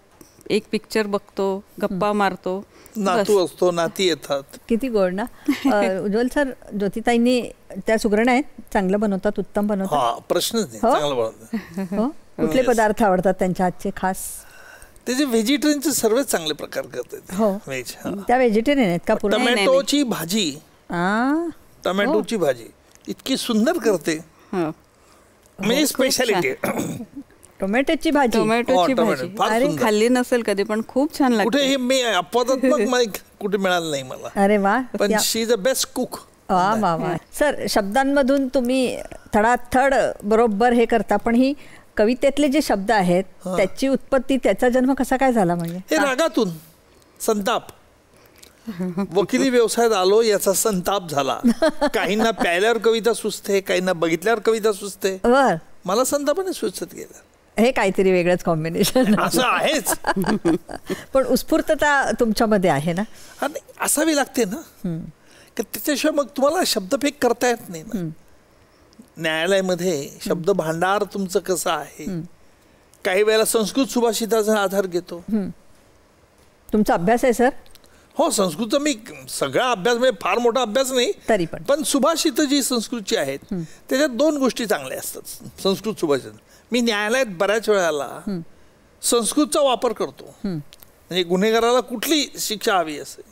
एक पिक्चर बघतो, गप्पा मारतो. नातू असतो, नाती येतात. किती गोड ना. उज्ज्वल सर, ज्योतिताईंनी त्या सुगरण आहेत, चांगलं बनवतात, उत्तम बनवतात. प्रश्नच नाही, चांगलं बनवतात. हो. कुठले पदार्थ आवडतात त्यांच्या हातचे खास? त्याचे व्हेजिटेरियनचे सर्वच चांगले प्रकार करतात. हो, व्हेज. त्या व्हेजिटेरियन आहेत का? पूर्ण टमॅटोची भाजी, टमॅटोची भाजी इतकी सुंदर करते, म्हणजे स्पेशालिटी. टोमॅटोची भाजी, टोमॅटोची भाजी अरे खाल्ली नसेल कधी, पण खूप छान लागते. कुठे हे मी अपवादात्मक कुठे मिळालं नाही मला. अरे वा. पण शी इज अ बेस्ट कुक. वा वा वा. सर, शब्दांमधून तुम्ही थडाथड बरोबर हे करता, पण ही कवितेतले जे शब्द आहेत त्याची उत्पत्ती, त्याचा जन्म कसा काय झाला? म्हणजे हे रागातून संताप. वकिली व्यवसायात आलो याचा संताप झाला. काहींना प्यायल्यावर कविता सुचते, काहींना बघितल्यावर कविता सुचते. मला संतापाने सुचत गेलं. हे काहीतरी वेगळंच कॉम्बिनेशन असं आहेच. पण उत्स्फूर्तता तुमच्यामध्ये आहे ना. असावी लागते ना, त्याच्याशिवाय मग तुम्हाला शब्दफेक करता येत नाही ना. न्यायालयामध्ये शब्द भांडार तुमचं कसं आहे. काही वेळेला संस्कृत सुभाषिताचा आधार घेतो. तुमचा अभ्यास आहे सर? हो, संस्कृत मी सगळा अभ्यास, म्हणजे फार मोठा अभ्यास नाही तरी पण सुभाषित जी संस्कृतची आहेत त्याच्यात दोन गोष्टी चांगल्या असतात. संस्कृत सुभाषित मी न्यायालयात बऱ्याच वेळेला संस्कृतचा वापर करतो. म्हणजे गुन्हेगाराला कुठली शिक्षा हवी असेल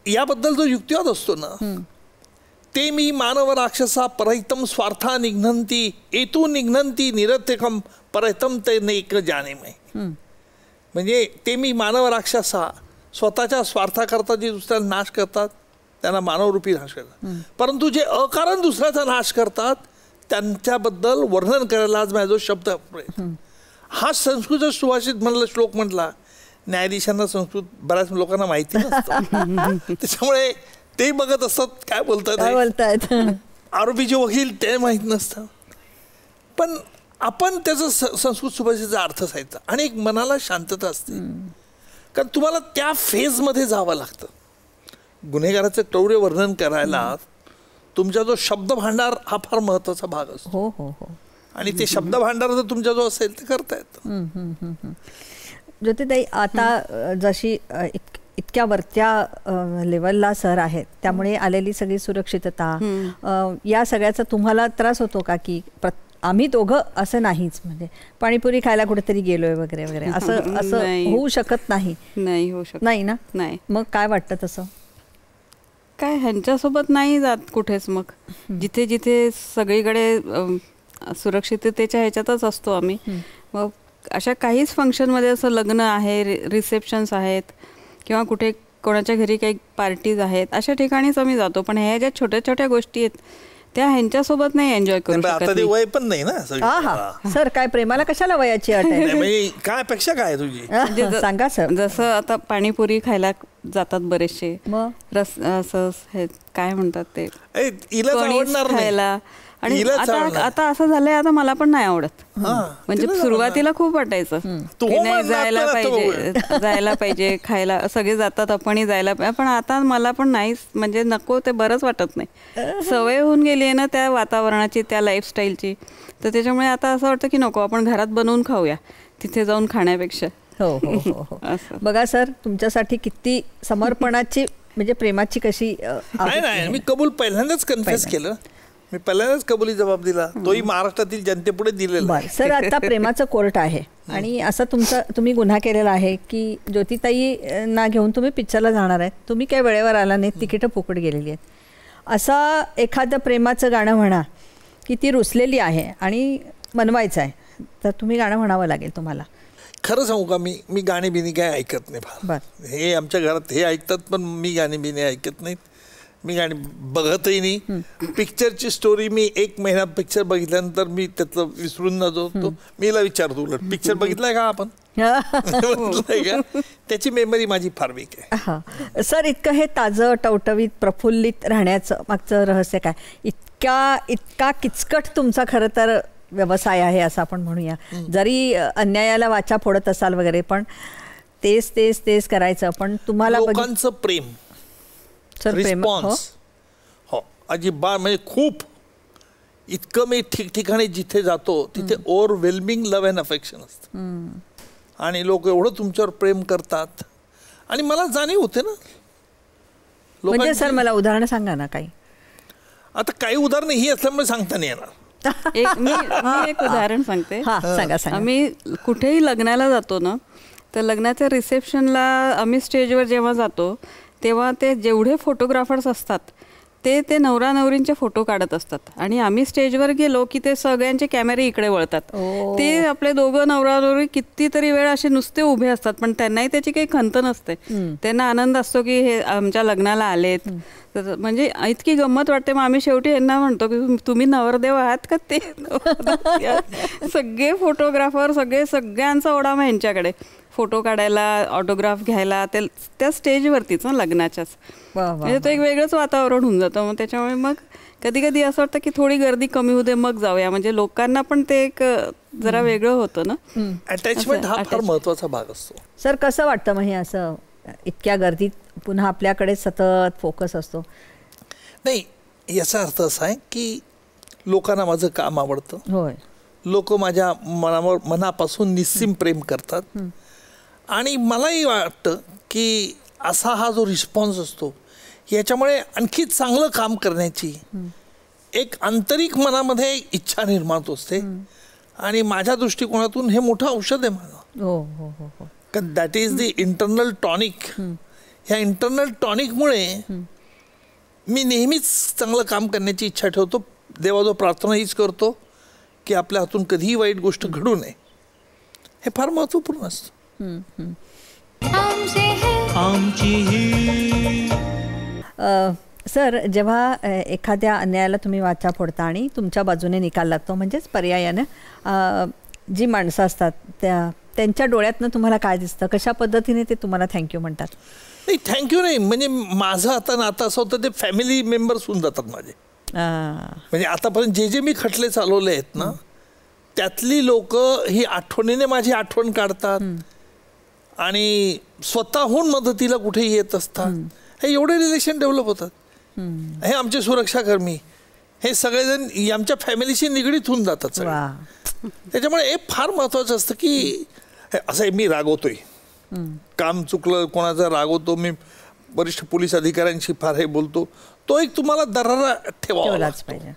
याबद्दल जो युक्तिवाद असतो ना, ते मी मानव राक्षसा परहितम स्वार्था निघ्नंती एतू निघ्नंती निरत्यकम परहितम ते नैक जानेमय. म्हणजे ते मी मानव राक्षसा स्वतःच्या स्वार्थाकरता जे दुसऱ्याला नाश करतात त्यांना मानवरूपी नाश करतात, परंतु जे अकारण दुसऱ्याचा नाश करतात त्यांच्याबद्दल वर्णन करायला आज माझा जो शब्द हा संस्कृत सुभाषित म्हणलं श्लोक म्हटला. न्यायाधीशांना संस्कृत बऱ्याच लोकांना माहिती नसतं, त्याच्यामुळे ते बघत असतात काय बोलतात. आरोपीचे वकील ते माहीत नसतं. पण आपण त्याचं संस्कृत सुभाषितचा अर्थ सांगितला आणि एक मनाला शांतता असते, कारण तुम्हाला त्या फेजमध्ये जावं लागतं. गुन्हेगाराचं क्रौर्य वर्णन करायला तुमचा जो शब्द भांडार हा फार महत्वाचा भाग असतो. हो हो हो. आणि ते शब्द भांडार जर तुमच्या जो असेल ते करता येतं. ज्योतिताई, आता जशी इतक्या वरच्या लेवलला सर आहेत, त्यामुळे आलेली सगळी सुरक्षितता या सगळ्याचा तुम्हाला त्रास होतो का? की आम्ही दोघं असं नाहीच, म्हणजे पाणीपुरी खायला कुठेतरी गेलोय वगैरे वगैरे असं होऊ शकत नाही. नाही होऊ शकत. नाही ना. नाही. मग काय वाटतं तसं? काय ह्यांच्यासोबत नाही जात कुठेच. मग जिथे जिथे सगळीकडे सुरक्षिततेच्या ह्याच्यातच असतो आम्ही. मग अशा काहीच फंक्शनमध्ये असं लग्न आहे, रिसेप्शन्स आहेत किंवा कुठे कोणाच्या घरी काही पार्टीज आहेत, अशा ठिकाणीच आम्ही जातो. पण ह्या ज्या छोट्या छोट्या गोष्टी आहेत त्या ह्यांच्यासोबत नाही एन्जॉय करू शकत. वय पण नाही ना सर. काय प्रेमाला कशाला वयाची अट आहे? काय अपेक्षा काय तुझी सांगा सर. जसं आता पाणीपुरी खायला जातात बरेचसे मग असं हे काय म्हणतात ते हिलाच कणीस आवडणार नाही. खायला. आणि हिलाच आवडणार. आता असं झालंय, आता मला पण नाही आवडत. म्हणजे तिलाच सुरुवातीला खूप वाटायचं तू की हो नाही म्हणणार जायला तर पाहिजे जायला पाहिजे खायला, सगळे जातात आपणही जायला पाहिजे. पण आता मला पण नाहीच, म्हणजे नको ते बरंच वाटत नाही. सवय होऊन गेली आहे ना त्या वातावरणाची, त्या लाईफस्टाईलची. तर त्याच्यामुळे आता असं वाटतं की नको, आपण घरात बनवून खाऊया तिथे जाऊन खाण्यापेक्षा. हो हो हो हो. बघा सर, तुमच्यासाठी किती समर्पणाची म्हणजे प्रेमाची कशी नाही मी कबूल पहिल्यांदाच कन्फेस केलं. मी पहिल्यांदाच कबुली जबाब दिला, तोही महाराष्ट्रातील जनतेपुढे दिलेला. बरं सर, आता प्रेमाचं कोर्ट आहे आणि असं तुम्ही गुन्हा केलेला आहे की ज्योतिताई ना घेऊन तुम्ही पिक्चरला जाणार आहेत, तुम्ही काही वेळेवर आला नाही, तिकीटं फुकट गेलेली आहेत. असं एखादं प्रेमाचं गाणं म्हणा की ती रुसलेली आहे आणि बनवायचं आहे, तर तुम्ही गाणं म्हणावं लागेल तुम्हाला. खरं सांगू का, मी गाणी बिनी काय ऐकत नाही फार. बरं. हे आमच्या घरात हे ऐकतात, पण मी गाणी बिनी ऐकत नाहीत. मी गाणी बघतही नाही. पिक्चरची स्टोरी मी 1 महिना पिक्चर बघितल्यानंतर मी त्यातलं विसरून न जातो. मी हिला विचारतो, उलट पिक्चर बघितलाय का आपण का, त्याची मेमरी माझी फार वीक आहे. हां सर, इतकं हे ताजं टवटवीत प्रफुल्लित राहण्याचं मागचं रहस्य काय? इतका किचकट तुमचा खरं तर व्यवसाय आहे असं आपण म्हणूया. जरी अन्यायाला वाचा फोडत असाल वगैरे, पण तेच तेच तेच करायचं. पण तुम्हाला लोकांचं प्रेम, रिस्पॉन्स हो अजिबात, म्हणजे खूप इतकं मी ठिकठिकाणी जिथे जातो तिथे ओव्हरवेल्मिंग लव्ह अँड अफेक्शन असतं. आणि लोक एवढं तुमच्यावर प्रेम करतात आणि मला जाणीव होते ना. म्हणजे सर मला उदाहरण सांगा ना काही. आता काही उदाहरण ही असल्यामुळे सांगता नाही येणार. मी एक उदाहरण सांगते. सांगा. आम्ही कुठेही लग्नाला जातो ना, तर लग्नाच्या रिसेप्शनला आम्ही स्टेजवर जेव्हा जातो तेव्हा ते जेवढे फोटोग्राफर्स असतात ते नवरा नवरींचे फोटो काढत असतात. आणि आम्ही स्टेजवर गेलो की ते सगळ्यांचे कॅमेरे इकडे वळतात. ते आपले दोघं नवरा नवरी कितीतरी वेळ असे नुसते उभे असतात, पण त्यांनाही त्याची काही खंत नसते. त्यांना आनंद असतो की हे आमच्या लग्नाला आलेत. म्हणजे इतकी गंमत वाटते. मग आम्ही शेवटी यांना म्हणतो की तुम्ही नवरदेव आहात का ते. सगळे फोटोग्राफर सगळ्यांचा ओढा मग यांच्याकडे फोटो काढायला, ऑटोग्राफ घ्यायला, त्या स्टेजवरतीच लग्नाच्याच. म्हणजे तो एक वेगळंच वातावरण होऊन जातं. मग त्याच्यामुळे मग कधी कधी असं वाटतं की थोडी गर्दी कमी होते मग जाऊया, म्हणजे लोकांना पण ते एक जरा वेगळं होतं ना. अटॅचमेंट हा फार महत्वाचा भाग असतो. सर कसं वाटतं मग हे असं इतक्या गर्दीत पुन्हा आपल्याकडे सतत फोकस असतो? नाही, याचा अर्थ असा आहे की लोकांना माझं काम आवडतं. होय, लोक माझ्या मनापासून निस्सीम प्रेम करतात. आणि मलाही वाटतं की असा हा जो रिस्पॉन्स असतो याच्यामुळे आणखी चांगलं काम करण्याची एक आंतरिक मनामध्ये इच्छा निर्माण असते. आणि माझ्या दृष्टिकोनातून हे मोठं औषध आहे माझं. हो हो हो हो. That is the internal tonic. ह्या इंटरनल टॉनिकमुळे मी नेहमीच चांगलं काम करण्याची इच्छा ठेवतो. देवाजवळ प्रार्थना हीच करतो की आपल्या हातून कधीही वाईट गोष्ट घडू नये. हे फार महत्त्वपूर्ण असतं. सर, जेव्हा एखाद्या अन्यायाला तुम्ही वाचा फोडता आणि तुमच्या बाजूने निकाल लागतो, म्हणजेच पर्यायानं जी माणसं असतात त्यांच्या डोळ्यातनं तुम्हाला काय दिसतं? कशा पद्धतीने ते तुम्हाला थँक्यू म्हणतात? नाही, थँक्यू नाही, म्हणजे माझं आता नातं असं होतं ते फॅमिली मेंबर्स होऊन जातात माझे. म्हणजे आतापर्यंत जे मी खटले चालवले आहेत ना, त्यातली लोक ही आठवणीने माझी आठवण काढतात आणि स्वतःहून मदतीला कुठे येत असतात. हे एवढे रिलेशन डेव्हलप होतात. हे आमचे सुरक्षाकर्मी हे सगळेजण आमच्या फॅमिलीशी निगडीत होऊन जातात सगळे. त्याच्यामुळे हे फार महत्त्वाचं असतं की असं मी रागवतोय, काम चुकलं कोणाचं रागवतो, मी वरिष्ठ पोलीस अधिकाऱ्यांशी फार हे बोलतो, तो एक तुम्हाला दरारा ठेवावाच पाहिजे.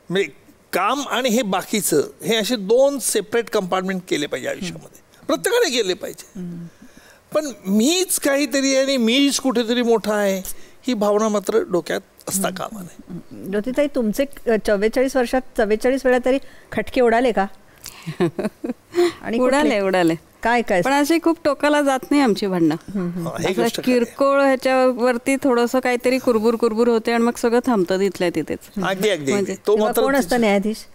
म्हणजे काम आणि हे बाकीचं हे असे 2 सेपरेट कंपार्टमेंट केले पाहिजे आयुष्यामध्ये, प्रत्येकाने केले पाहिजे. पण मीच काहीतरी आणि मीच कुठेतरी मोठा आहे ही भावना मात्र डोक्यात असता कामा नये. ज्योतिताई, तुमचे 44 वर्षात 44 वेळा तरी खटके उडाले का? आणि उडाले काय काय? पण अशी खूप टोकाला जात नाही आमची भांडणं. किरकोळ ह्याच्यावरती थोडंसं काहीतरी कुरबुर होते आणि मग सगळं थांबतं तिथल्या तिथेच. म्हणजे कोण असतं न्यायाधीश?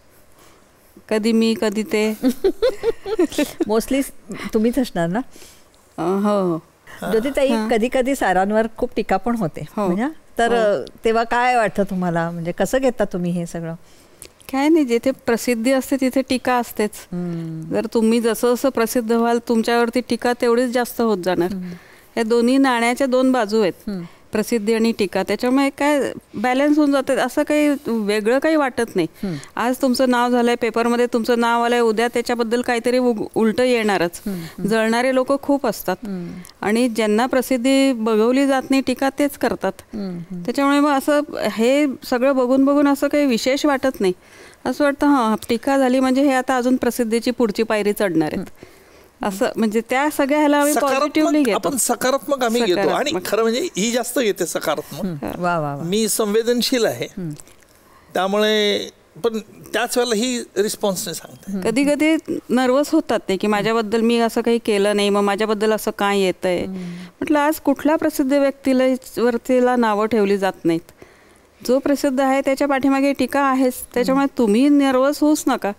कधी मी, कधी ते. मोस्टली तुम्हीच असणार ना? हो. ज्योतिताई, कधी कधी सारांवर खूप टीका पण होते म्हणजे, तर तेव्हा काय वाटतं तुम्हाला, म्हणजे कसं घेता तुम्ही हे सगळं? काय नाही, जिथे प्रसिद्धी असते तिथे टीका असतेच. जर तुम्ही जसं जसं प्रसिद्ध व्हाल तुमच्यावरती टीका तेवढीच जास्त होत जाणार. या दोन्ही नाण्याच्या दोन बाजू आहेत, प्रसिद्धी आणि टीका. त्याच्यामुळे काय बॅलन्स होऊन जाते. असं काही वेगळं काही वाटत नाही. आज तुमचं नाव झालंय, पेपरमध्ये तुमचं नाव आलंय, उद्या त्याच्याबद्दल काहीतरी उलटं येणारच. जळणारे लोक खूप असतात आणि ज्यांना प्रसिद्धी बघवली जात नाही, टीका तेच करतात. त्याच्यामुळे मग असं हे सगळं बघून बघून असं काही विशेष वाटत नाही. असं वाटतं हां, टीका झाली म्हणजे हे आता अजून प्रसिद्धीची पुढची पायरी चढणार आहेत, असं. म्हणजे त्या सगळ्या ह्याला आम्ही पॉझिटिव्हली घेतो. आपण सकारात्मक आम्ही घेतो. आणि खरं म्हणजे ही जास्त घेते सकारात्मक. वा वा. मी संवेदनशील आहे, त्यामुळे पण त्याच वेळेला ही रिस्पॉन्स नाही सांगते. कधी कधी नर्वस होतात ते की माझ्याबद्दल मी असं काही केलं नाही, मग माझ्याबद्दल असं काय येतंय. म्हटलं आज कुठल्या प्रसिद्ध व्यक्तीला वरतीला नावं ठेवली जात नाहीत. जो प्रसिद्ध आहे त्याच्या पाठीमागे टीका आहेच. त्याच्यामुळे तुम्ही नर्वस होऊच नका.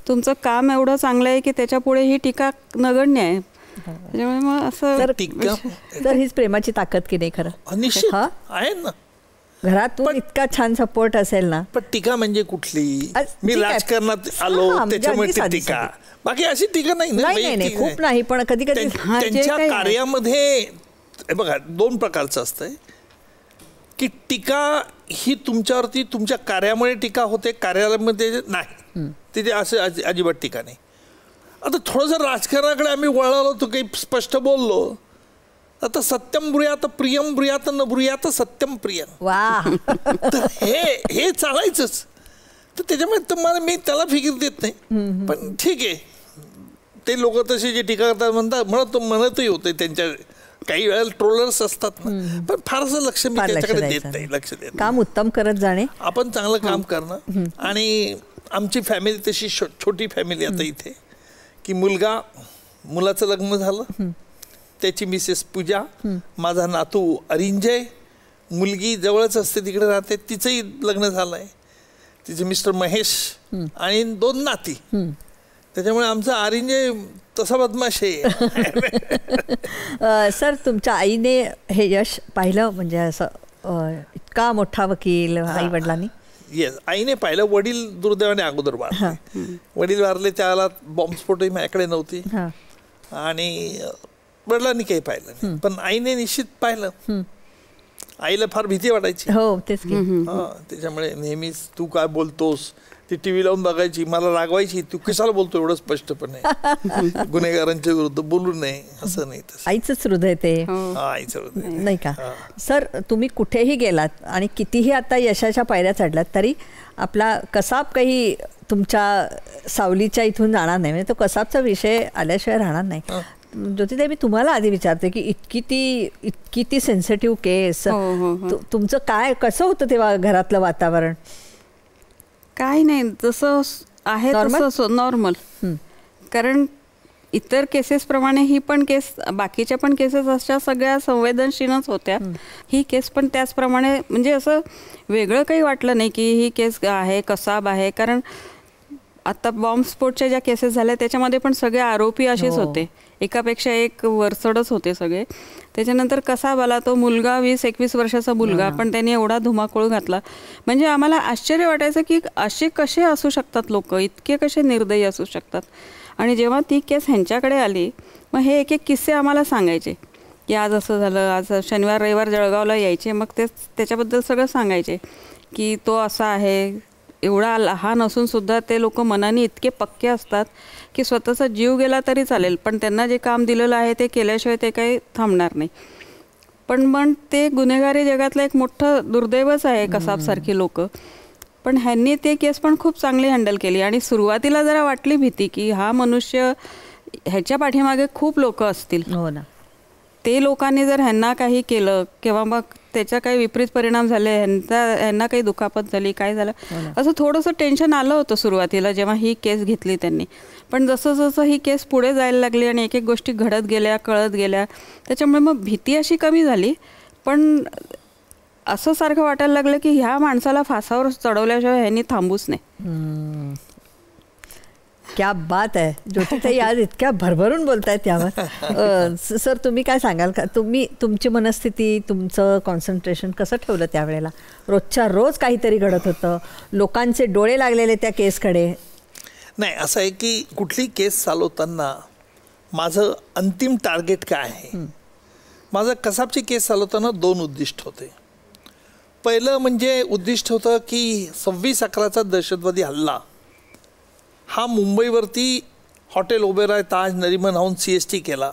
तुमचं काम एवढं चांगलं आहे की त्याच्या पुढे ही टीका नगण्य आहे. त्याच्यामुळे मग असं तर हीच प्रेमाची ताकद की नाही खरं? निश्चित आहे ना. घरातून इतका छान सपोर्ट असेल ना. पण टीका म्हणजे कुठली? मी राजकारणात आलो त्याच्यामुळे ती टीका, बाकी अशी टीका नाही. नाही खूप नाही, पण कधी कधी त्यांच्या कार्यामध्ये बघा दोन प्रकारचं असतंय की टीका ही तुमच्यावरती तुमच्या कार्यामुळे टीका होते, कार्यालयामध्ये नाही. तिथे असं अजिबात टीका नाही. आता थोडंसं राजकारणाकडे आम्ही वळालो तर काही स्पष्ट बोललो. आता सत्यम ब्रूयात प्रियम ब्रूयात न ब्रूयात सत्यम प्रियम. वा. तर हे चालायचंच. तर त्याच्यामुळे तुम्हाला मी त्याला फिकीर देत नाही. पण ठीक आहे, ते लोक तसे जे टीका करतात म्हणतही होते. त्यांच्या काही वेळेला ट्रोलर्स असतात ना, पण फारसं लक्ष मी त्याच्याकडे देत नाही. लक्ष देत काम उत्तम करत जाणे, आपण चांगलं काम करणं. आणि आमची फॅमिली तशी छोटी फॅमिली आता इथे की मुलाचं लग्न झालं, त्याची मिसेस पूजा, माझा नातू अरिंजय, मुलगी जवळच असते तिकडे राहते, तिचंही लग्न झालंय, तिचे मिस्टर महेश आणि 2 नाती. त्याच्यामुळे आमचा अरिंजय तसा बदमाश आहे. सर, तुमच्या आईने हे यश पाहिलं म्हणजे असं इतका मोठा वकील आई वडिलांनी? येस, आईने पाहिलं. वडील दुर्दैवाने अगोदर वारले. वडील वारले त्याला बॉम्बस्फोटही माझ्याकडे नव्हती आणि वडिलांनी काही पाहिलं नाही, पण आईने निश्चित पाहिलं. आईला फार भीती वाटायची. हो तेच. त्याच्यामुळे नेहमीच तू काय बोलतोस, ती टीव्ही लावून बघायची, मला रागवायची, तू कशाला बोलतो एवढं स्पष्टपणे, गुन्हेगारांच्या विरुद्ध बोलू नये, असं नाही. आईचंच हृदय ते. आईचं हृदय नाही का? सर, तुम्ही कुठेही गेलात आणि कितीही आता यशाच्या पायऱ्या चढलात तरी आपला कसाब काही तुमच्या सावलीच्या इथून जाणार नाही. म्हणजे तो कसाबचा विषय आल्याशिवाय राहणार नाही. ज्योतिताई, मी तुम्हाला आधी विचारते की इतकी ती सेन्सिटिव्ह केस, तुमचं काय कसं होतं तेव्हा घरातलं वातावरण? काय नाही, जसं आहे तसं नॉर्मल. कारण इतर केसेसप्रमाणे ही पण केस, बाकीच्या पण केसेस अशा सगळ्या संवेदनशीलच होत्या. ही केस पण त्याचप्रमाणे, म्हणजे असं वेगळं काही वाटलं नाही की ही केस आहे कसाब आहे. कारण आता बॉम्बस्फोटच्या ज्या केसेस झाल्या त्याच्यामध्ये पण सगळे आरोपी असेच होते, एकापेक्षा एक वरचढच होते सगळे. त्याच्यानंतर कसाब आला, तो मुलगा 20-21 वर्षाचा मुलगा, पण त्यांनी एवढा धुमाकूळ घातला. म्हणजे आम्हाला आश्चर्य वाटायचं की असे कसे असू शकतात लोक, इतके कसे निर्दयी असू शकतात. आणि जेव्हा ती केस ह्यांच्याकडे आली, मग हे एक किस्से आम्हाला सांगायचे की आज असं झालं, आज शनिवार रविवार जळगावला यायचे, मग त्याच्याबद्दल सगळं सांगायचे की तो असा आहे. एवढा लहान असून सुद्धा ते लोक मनाने इतके पक्के असतात की स्वतःचा जीव गेला तरी चालेल, पण त्यांना जे काम दिलेलं आहे ते केल्याशिवाय ते काही थांबणार नाही. पण ते गुन्हेगारी जगातलं एक मोठं दुर्दैवच आहे कसाबसारखी लोक. पण ह्यांनी ते केस पण खूप चांगली हँडल केली. आणि सुरुवातीला जरा वाटली भीती की हा मनुष्य, ह्याच्या पाठीमागे खूप लोक असतील. हो ना. ते लोकांनी जर ह्यांना काही केलं किंवा मग त्याचा काही विपरीत परिणाम झाले, ह्यांना काही दुखापत झाली, काय झालं, असं थोडंसं टेन्शन आलं होतं सुरुवातीला जेव्हा ही केस घेतली त्यांनी. पण जसं जसं ही केस पुढे जायला लागली आणि एक एक गोष्टी घडत गेल्या, कळत गेल्या, त्याच्यामुळे मग भीती अशी कमी झाली. पण असं सारखं वाटायला लागलं की ह्या माणसाला फासावर चढवल्याशिवाय ह्यांनी थांबूच नाही. क्या बात आहे. ज्योतिताई आज इतक्या भरभरून बोलतायत यावर. सर तुम्ही काय सांगाल का? तुम्ही तुमची मनस्थिती, तुमचं कॉन्सन्ट्रेशन कसं ठेवलं त्यावेळेला? रोजच्या रोज काहीतरी घडत होतं, लोकांचे डोळे लागलेले त्या केसकडे. नाही, असं आहे की कुठली केस चालवताना माझं अंतिम टार्गेट काय आहे. माझं कसाबची केस चालवताना 2 उद्दिष्ट होते. पहिलं म्हणजे उद्दिष्ट होतं की 26/11चा दहशतवादी हल्ला हा मुंबईवरती हॉटेल ओबेरॉय, ताज, नरिमन हाऊन CST केला.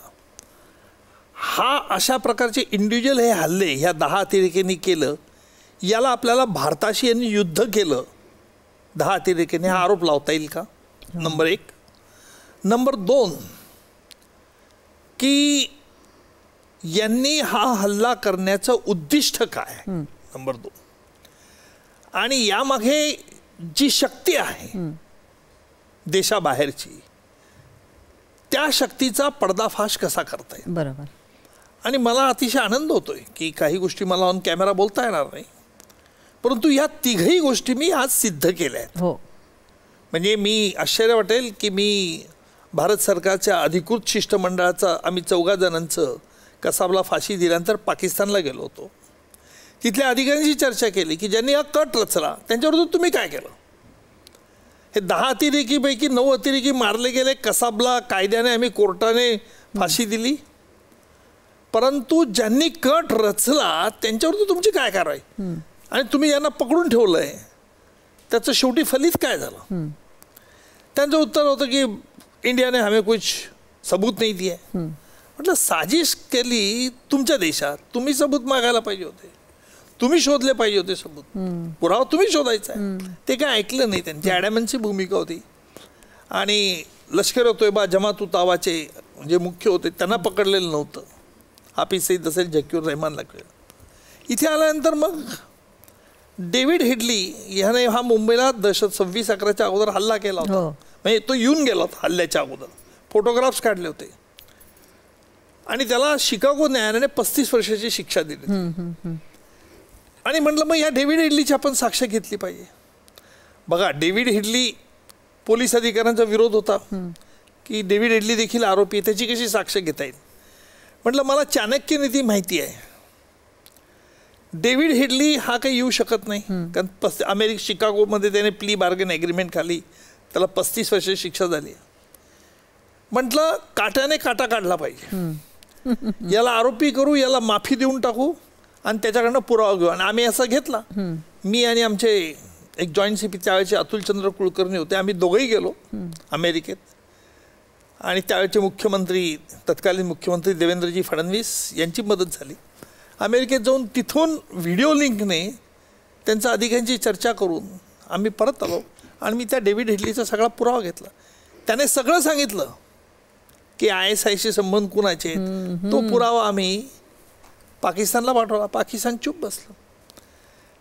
हा अशा प्रकारचे इंडिव्हिज्युअल हे हल्ले ह्या 10 अतिरेक्यांनी केलं, याला आपल्याला भारताशी यांनी युद्ध केलं 10 अतिरेक्यांनी, हा आरोप लावता येईल का? नंबर 1. नंबर 2 की यांनी हा हल्ला करण्याचं उद्दिष्ट काय, नंबर 2. आणि यामागे जी शक्ती आहे देशाबाहेरची, त्या शक्तीचा पर्दाफाश कसा करता येईल. बरोबर. आणि मला अतिशय आनंद होतोय की काही गोष्टी मला ऑन कॅमेरा बोलता येणार नाही, परंतु या 3ही गोष्टी मी आज सिद्ध केल्या आहेत. हो. म्हणजे मी आश्चर्य वाटेल की मी भारत सरकारच्या अधिकृत शिष्टमंडळाचा आम्ही 4 जणांचं कसाबला फाशी दिल्यानंतर पाकिस्तानला गेलो होतो. तिथल्या अधिकाऱ्यांशी चर्चा केली की ज्यांनी हा कट रचला त्यांच्याविरुद्ध तुम्ही काय केलं. हे 10 अतिरेकीपैकी 9 अतिरेकी मारले गेले. कसाबला कायद्याने आम्ही कोर्टाने फाशी दिली, परंतु ज्यांनी कट रचला त्यांच्याविरुद्ध तुमची काय कारवाई, आणि तुम्ही यांना पकडून ठेवलं आहे, त्याचं शेवटी फलित काय झालं. त्यांचं उत्तर होतं की इंडिया ने हमें कुछ सबूत नहीं दिए. म्हटलं साजिश केली तुमच्या देशात, तुम्ही सबूत मागायला पाहिजे होते, तुम्ही शोधले पाहिजे होते सबूत, पुरावा तुम्ही शोधायचा आहे. ते काय ऐकलं नाही. त्यांची ॲडॅमनची भूमिका होती. आणि लष्कर तोयबा जमात उत दावाचे जे मुख्य होते त्यांना पकडलेलं नव्हतं. हाफिज सईद असेल, झकीर रहमानला कळलं. इथे आल्यानंतर मग डेव्हिड हेडली ह्याने हा मुंबईला 26/11च्या अगोदर हल्ला केला होता. म्हणजे तो येऊन गेला होता हल्ल्याच्या अगोदर, फोटोग्राफ्स काढले होते, आणि त्याला शिकागो न्यायालयाने 35 वर्षाची शिक्षा दिली. आणि म्हटलं मग या डेव्हिड हेडलीची आपण साक्ष घेतली पाहिजे. बघा, डेव्हिड हेडली पोलीस अधिकाऱ्यांचा विरोध होता की डेव्हिड हेडली देखील आरोपी आहे, त्याची कशी साक्ष घेता येईल. म्हटलं मला चाणक्य नीती माहिती आहे. डेव्हिड हेडली हा काही येऊ शकत नाही, कारण शिकागोमध्ये त्याने प्ली बार्गेन ॲग्रीमेंट खाली त्याला 35 वर्षाची शिक्षा झाली. म्हटलं काट्याने काटा काढला पाहिजे, याला आरोपी करू, याला माफी देऊन टाकू आणि त्याच्याकडनं पुरावा घेऊ. आणि आम्ही असं घेतला. मी आणि आमचे एक जॉईंट CP त्यावेळेचे अतुलचंद्र कुलकर्णी होते, आम्ही दोघंही गेलो अमेरिकेत. आणि त्यावेळेचे मुख्यमंत्री, तत्कालीन मुख्यमंत्री देवेंद्रजी फडणवीस यांची मदत झाली. अमेरिकेत जाऊन तिथून व्हिडिओ लिंकने त्यांच्या अधिकाऱ्यांची चर्चा करून आम्ही परत आलो आणि मी त्या डेव्हिड हेडलीचा सगळा पुरावा घेतला. त्याने सगळं सांगितलं की ISIशी संबंध कुणाचे आहेत. तो पुरावा आम्ही पाकिस्तानला पाठवला. पाकिस्तान चूप बसलं.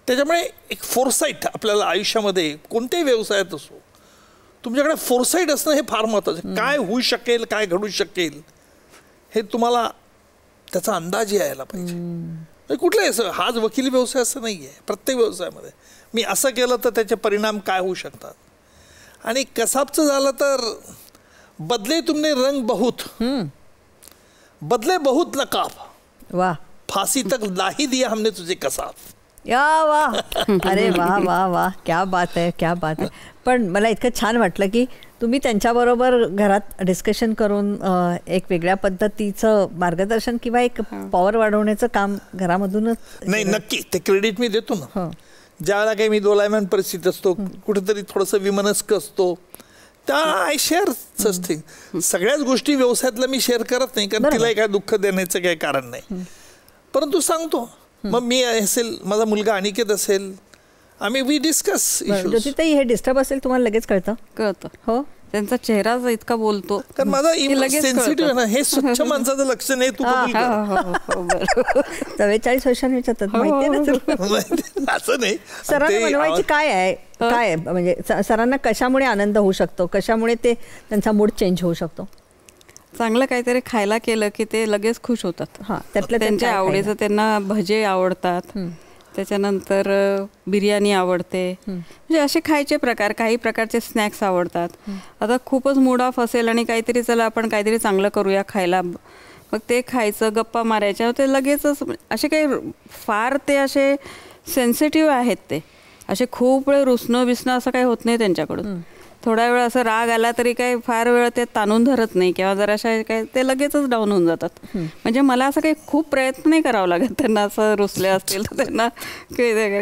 त्याच्यामुळे एक फोरसाईट आपल्याला आयुष्यामध्ये कोणत्याही व्यवसायात असो, तुमच्याकडे फोरसाईट असणं हे फार महत्त्वाचं. काय होऊ शकेल, काय घडू शकेल हे तुम्हाला त्याचा अंदाज यायला पाहिजे. कुठलाही असं, हाच वकिली व्यवसाय असं नाही आहे, प्रत्येक व्यवसायामध्ये मी असं केलं तर त्याचे परिणाम काय होऊ शकतात. आणि कसाबचं झालं तर बदले तुमने रंग बहुत, बदले बहुत नकाब, वाह, फांसी तक ला ही दिया हमने तुझे कसाब. या वाह, अरे वाह वाह वाह, क्या बात आहे, क्या बात आहे. पण मला इतकं छान वाटलं की तुम्ही त्यांच्याबरोबर घरात डिस्कशन करून एक वेगळ्या पद्धतीचं मार्गदर्शन किंवा एक पॉवर वाढवण्याचं काम घरामधूनच. नाही, नक्की ते क्रेडिट मी देतो ना. ज्यावेळेला काही मी दोलायमान परिस्थितीत असतो, कुठेतरी थोडंसं विमनस्क असतो, त्या आय शेअर सच. सगळ्याच गोष्टी व्यवसायातल्या मी शेअर करत नाही, कारण तिलाही काय दुःख देण्याचं काही कारण नाही, परंतु सांगतो. मग मी असेल, माझा मुलगा अनिकेत असेल, आम्ही वी डिस्कस. ज्योतिताई, हे डिस्टर्ब असेल तुम्हाला लगेच कळतं. हो, त्यांचा चेहरा इतका बोलतो, कारण माझा सेन्सिटिव्ह आहे ना. हे स्वच्छ माणसाचं लक्षण आहे. तू 44 वर्षांनी विचारतात, माहिती ना. असं नाही. सरांना बनवायची काय आहे, काय म्हणजे सरांना कशामुळे आनंद होऊ शकतो, कशामुळे ते त्यांचा मूड चेंज होऊ शकतो. चांगलं काहीतरी खायला केलं की ते लगेच खुश होतात. त्यातलं त्यांच्या आवडीचं, त्यांना भजे आवडतात, त्याच्यानंतर बिर्याणी आवडते. म्हणजे असे खायचे प्रकार, काही प्रकारचे स्नॅक्स आवडतात. आता खूपच मूड ऑफ असेल आणि काहीतरी चला आपण काहीतरी चांगलं करूया खायला, मग ते खायचं, गप्पा मारायच्या. ते लगेचच असे काही फार ते असे सेन्सिटिव्ह आहेत, ते असे खूप वेळ रुसणं बिसणं असं काही होत नाही त्यांच्याकडून. थोडा वेळ असं राग आला तरी काही फार वेळ ते ताणून धरत नाही किंवा जराशा काय ते लगेचच डाऊन होऊन जातात. म्हणजे मला असं काही खूप प्रयत्न नाही करावा लागत त्यांना असं रुसले असतील तर त्यांना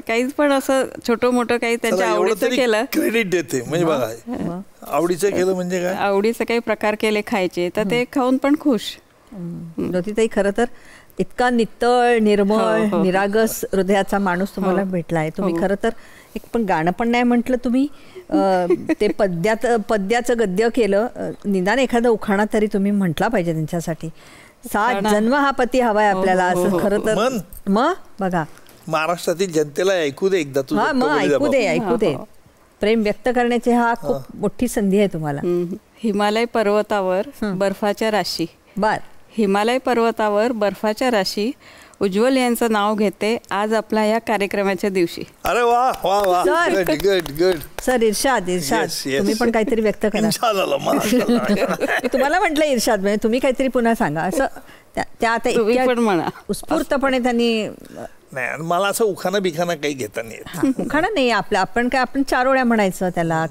काहीच पण असं छोटं मोठं काही त्यांच्या आवडीचं केलं, क्रेडिट देते. म्हणजे बघा, आवडीचं केलं म्हणजे काय, आवडीचे काही प्रकार केले खायचे तर ते खाऊन पण खुश. ज्योतिताई, खरं तर इतका नितळ, निर्मळ, निरागस हृदयाचा माणूस तुम्हाला भेटला आहे. तुम्ही खरं तर एक पण गाणं पण नाही म्हटलं तुम्ही, ते पद्याचं गद्य केलं. निदान एखादा उखाणा तरी तुम्ही म्हटला पाहिजे त्यांच्यासाठी. 7 जन्म हा पती हवाय आपल्याला, असं खरं तर. मग बघा, महाराष्ट्रातील जनतेला ऐकू दे एकदा तुझं. हा, मग ऐकू दे. प्रेम व्यक्त करण्याची हा खूप मोठी संधी आहे तुम्हाला. हिमालय पर्वतावर बर्फाच्या राशी. बर. हिमालय पर्वतावर बर्फाच्या राशी, उज्ज्वल यांचं नाव घेते आज आपल्या या कार्यक्रमाच्या दिवशी. अरे वा वा वा, गुड. सर, इर्षाद तुम्ही पण काहीतरी व्यक्त करा. तुम्हाला म्हटलं इर्षाद, म्हणजे तुम्ही काहीतरी पुन्हा सांगा असं. त्या आता म्हणा उत्स्फूर्तपणे त्यांनी. नाही, मला असं उखाणा बिखाना काही घेता नाही. उखाणा नाही आपण 4 ओळ्या म्हणायचं त्याला.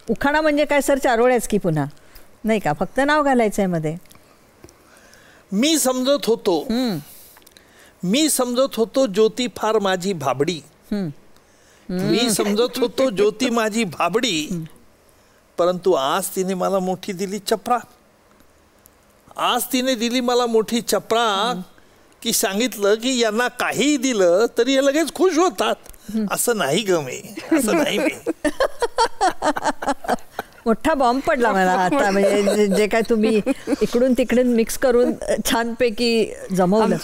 उखाणा म्हणजे काय सर, 4 ओळ्याच की पुन्हा, नाही का? फक्त नाव घालायचंय मध्ये. मी समजत होतो ज्योती फार माझी भाबडी. मी समजत होतो ज्योती माझी भाबडी, परंतु आज तिने मला मोठी दिली चपरा. आज तिने दिली मला मोठी चपरा, की सांगितलं की यांना काही दिलं तरी हे लगेच खुश होतात. असं नाही ग मी, असं नाही मी. मोठा बॉम्ब पडला मला आता. म्हणजे जे काय तुम्ही इकडून तिकडून मिक्स करून छानपैकी जमवलं.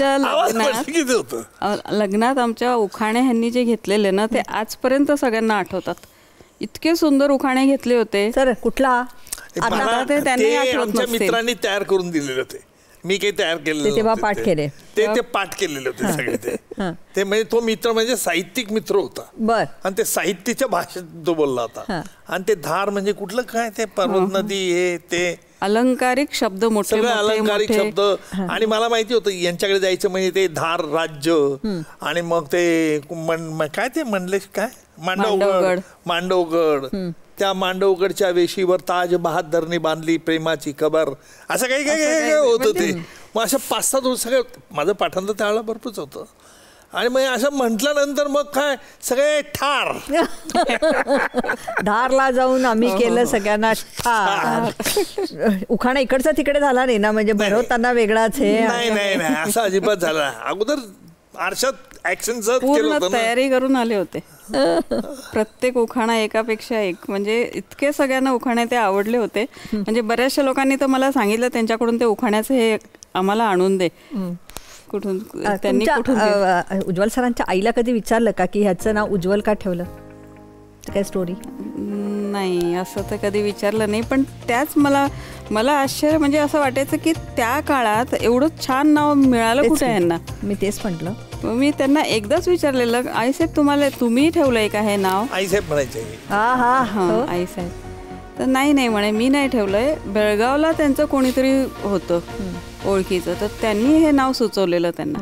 लग्नात आमच्या उखाणे ह्यांनी जे घेतलेले ना, ते आजपर्यंत सगळ्यांना आठवतात. इतके सुंदर उखाणे घेतले होते. सर, कुठला? आता ते त्यांनी आमच्या मित्रांनी तयार करून दिलेले होते. मी काही तयार केलेलं तेव्हा पाठ केले, ते पाठ केलेले होते सगळे. ते म्हणजे तो मित्र म्हणजे साहित्यिक मित्र होता. बर. आणि ते साहित्याच्या भाषेत तो बोलला होता. आणि ते धार म्हणजे कुठलं काय, ते पर्वत नदी, हे ते अलंकारिक शब्द, मोठे अलंकारिक शब्द. आणि मला माहिती होतं यांच्याकडे जायचं म्हणजे ते धार राज्य, आणि मग ते काय ते म्हणले काय, मांडवगड. त्या मांडवगडच्या वेशीवर ताज बहादरने बांधली प्रेमाची कबर, असं काही काय होतं ते. मग अशा 5-7 सगळं माझं पाठांतर त्यावेळेला भरपूरच होतं. आणि मग असं म्हटल्यानंतर मग काय सगळे ठार. धारला जाऊन आम्ही केलं सगळ्यांना ठार. उखाणा इकडचा तिकडे झाला नाही ना, म्हणजे भरवताना वेगळाच हे. नाही, असं अजिबात झालं. अगोदर आरशात ऍक्शनचं पूर्ण तयारी करून आले होते. प्रत्येक उखाणा एकापेक्षा एक, म्हणजे इतके सगळ्यांना उखाणे ते आवडले होते. म्हणजे बऱ्याचशा लोकांनी तर मला सांगितलं त्यांच्याकडून ते उखाण्याचे हे आम्हाला आणून दे. कुठून त्यांनी उज्ज्वल सरांच्या आईला कधी विचारलं का की ह्याचं नाव उज्ज्वल का ठेवलं? काय स्टोरी? नाही, असं तर कधी विचारलं नाही. पण त्याच मला आश्चर्य म्हणजे असं वाटायचं की त्या काळात एवढं छान नाव मिळालं कुठे यांना. मी तेच म्हटलं. मी त्यांना एकदाच विचारलेलं, आईसाहेब तुम्ही ठेवलंय का हे नाव? आईसाहेब म्हणायचे. हा, आईसाहेब. तर नाही म्हणे, मी नाही ठेवलंय. बेळगावला त्यांचं कोणीतरी होतं ओळखीचं, तर त्यांनी हे नाव सुचवलेलं त्यांना.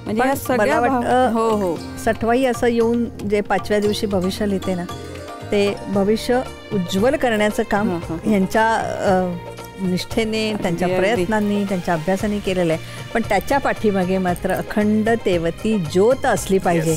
म्हणजे मला वाटतं सटवाई असं येऊन जे 5व्या दिवशी भविष्य लिहिते ना, ते भविष्य उज्ज्वल करण्याचं काम ह्यांच्या निष्ठेने, त्यांच्या प्रयत्नांनी, त्यांच्या अभ्यासाने केलेलं आहे. पण त्याच्या पाठीमागे मात्र अखंड तेवती ज्योत असली पाहिजे,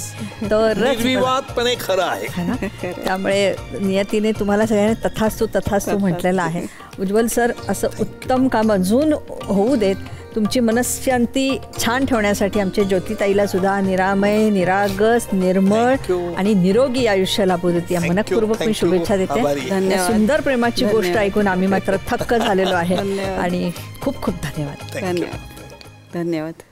तर निर्विवादपणे खरं आहे. त्यामुळे नियतीने तुम्हाला सगळ्यांना तथास्तु म्हटलेलं आहे. उज्ज्वल सर, असं उत्तम काम अजून होऊ देत. तुमची मनःशांती छान ठेवण्यासाठी आमच्या ज्योतिताईला सुद्धा निरामय, निरागस, निर्मळ आणि निरोगी आयुष्य लाभू देते या मनःपूर्वक मी शुभेच्छा देते. सुंदर प्रेमाची गोष्ट ऐकून आम्ही मात्र थक्क झालेलो आहे आणि खूप खूप धन्यवाद. धन्यवाद.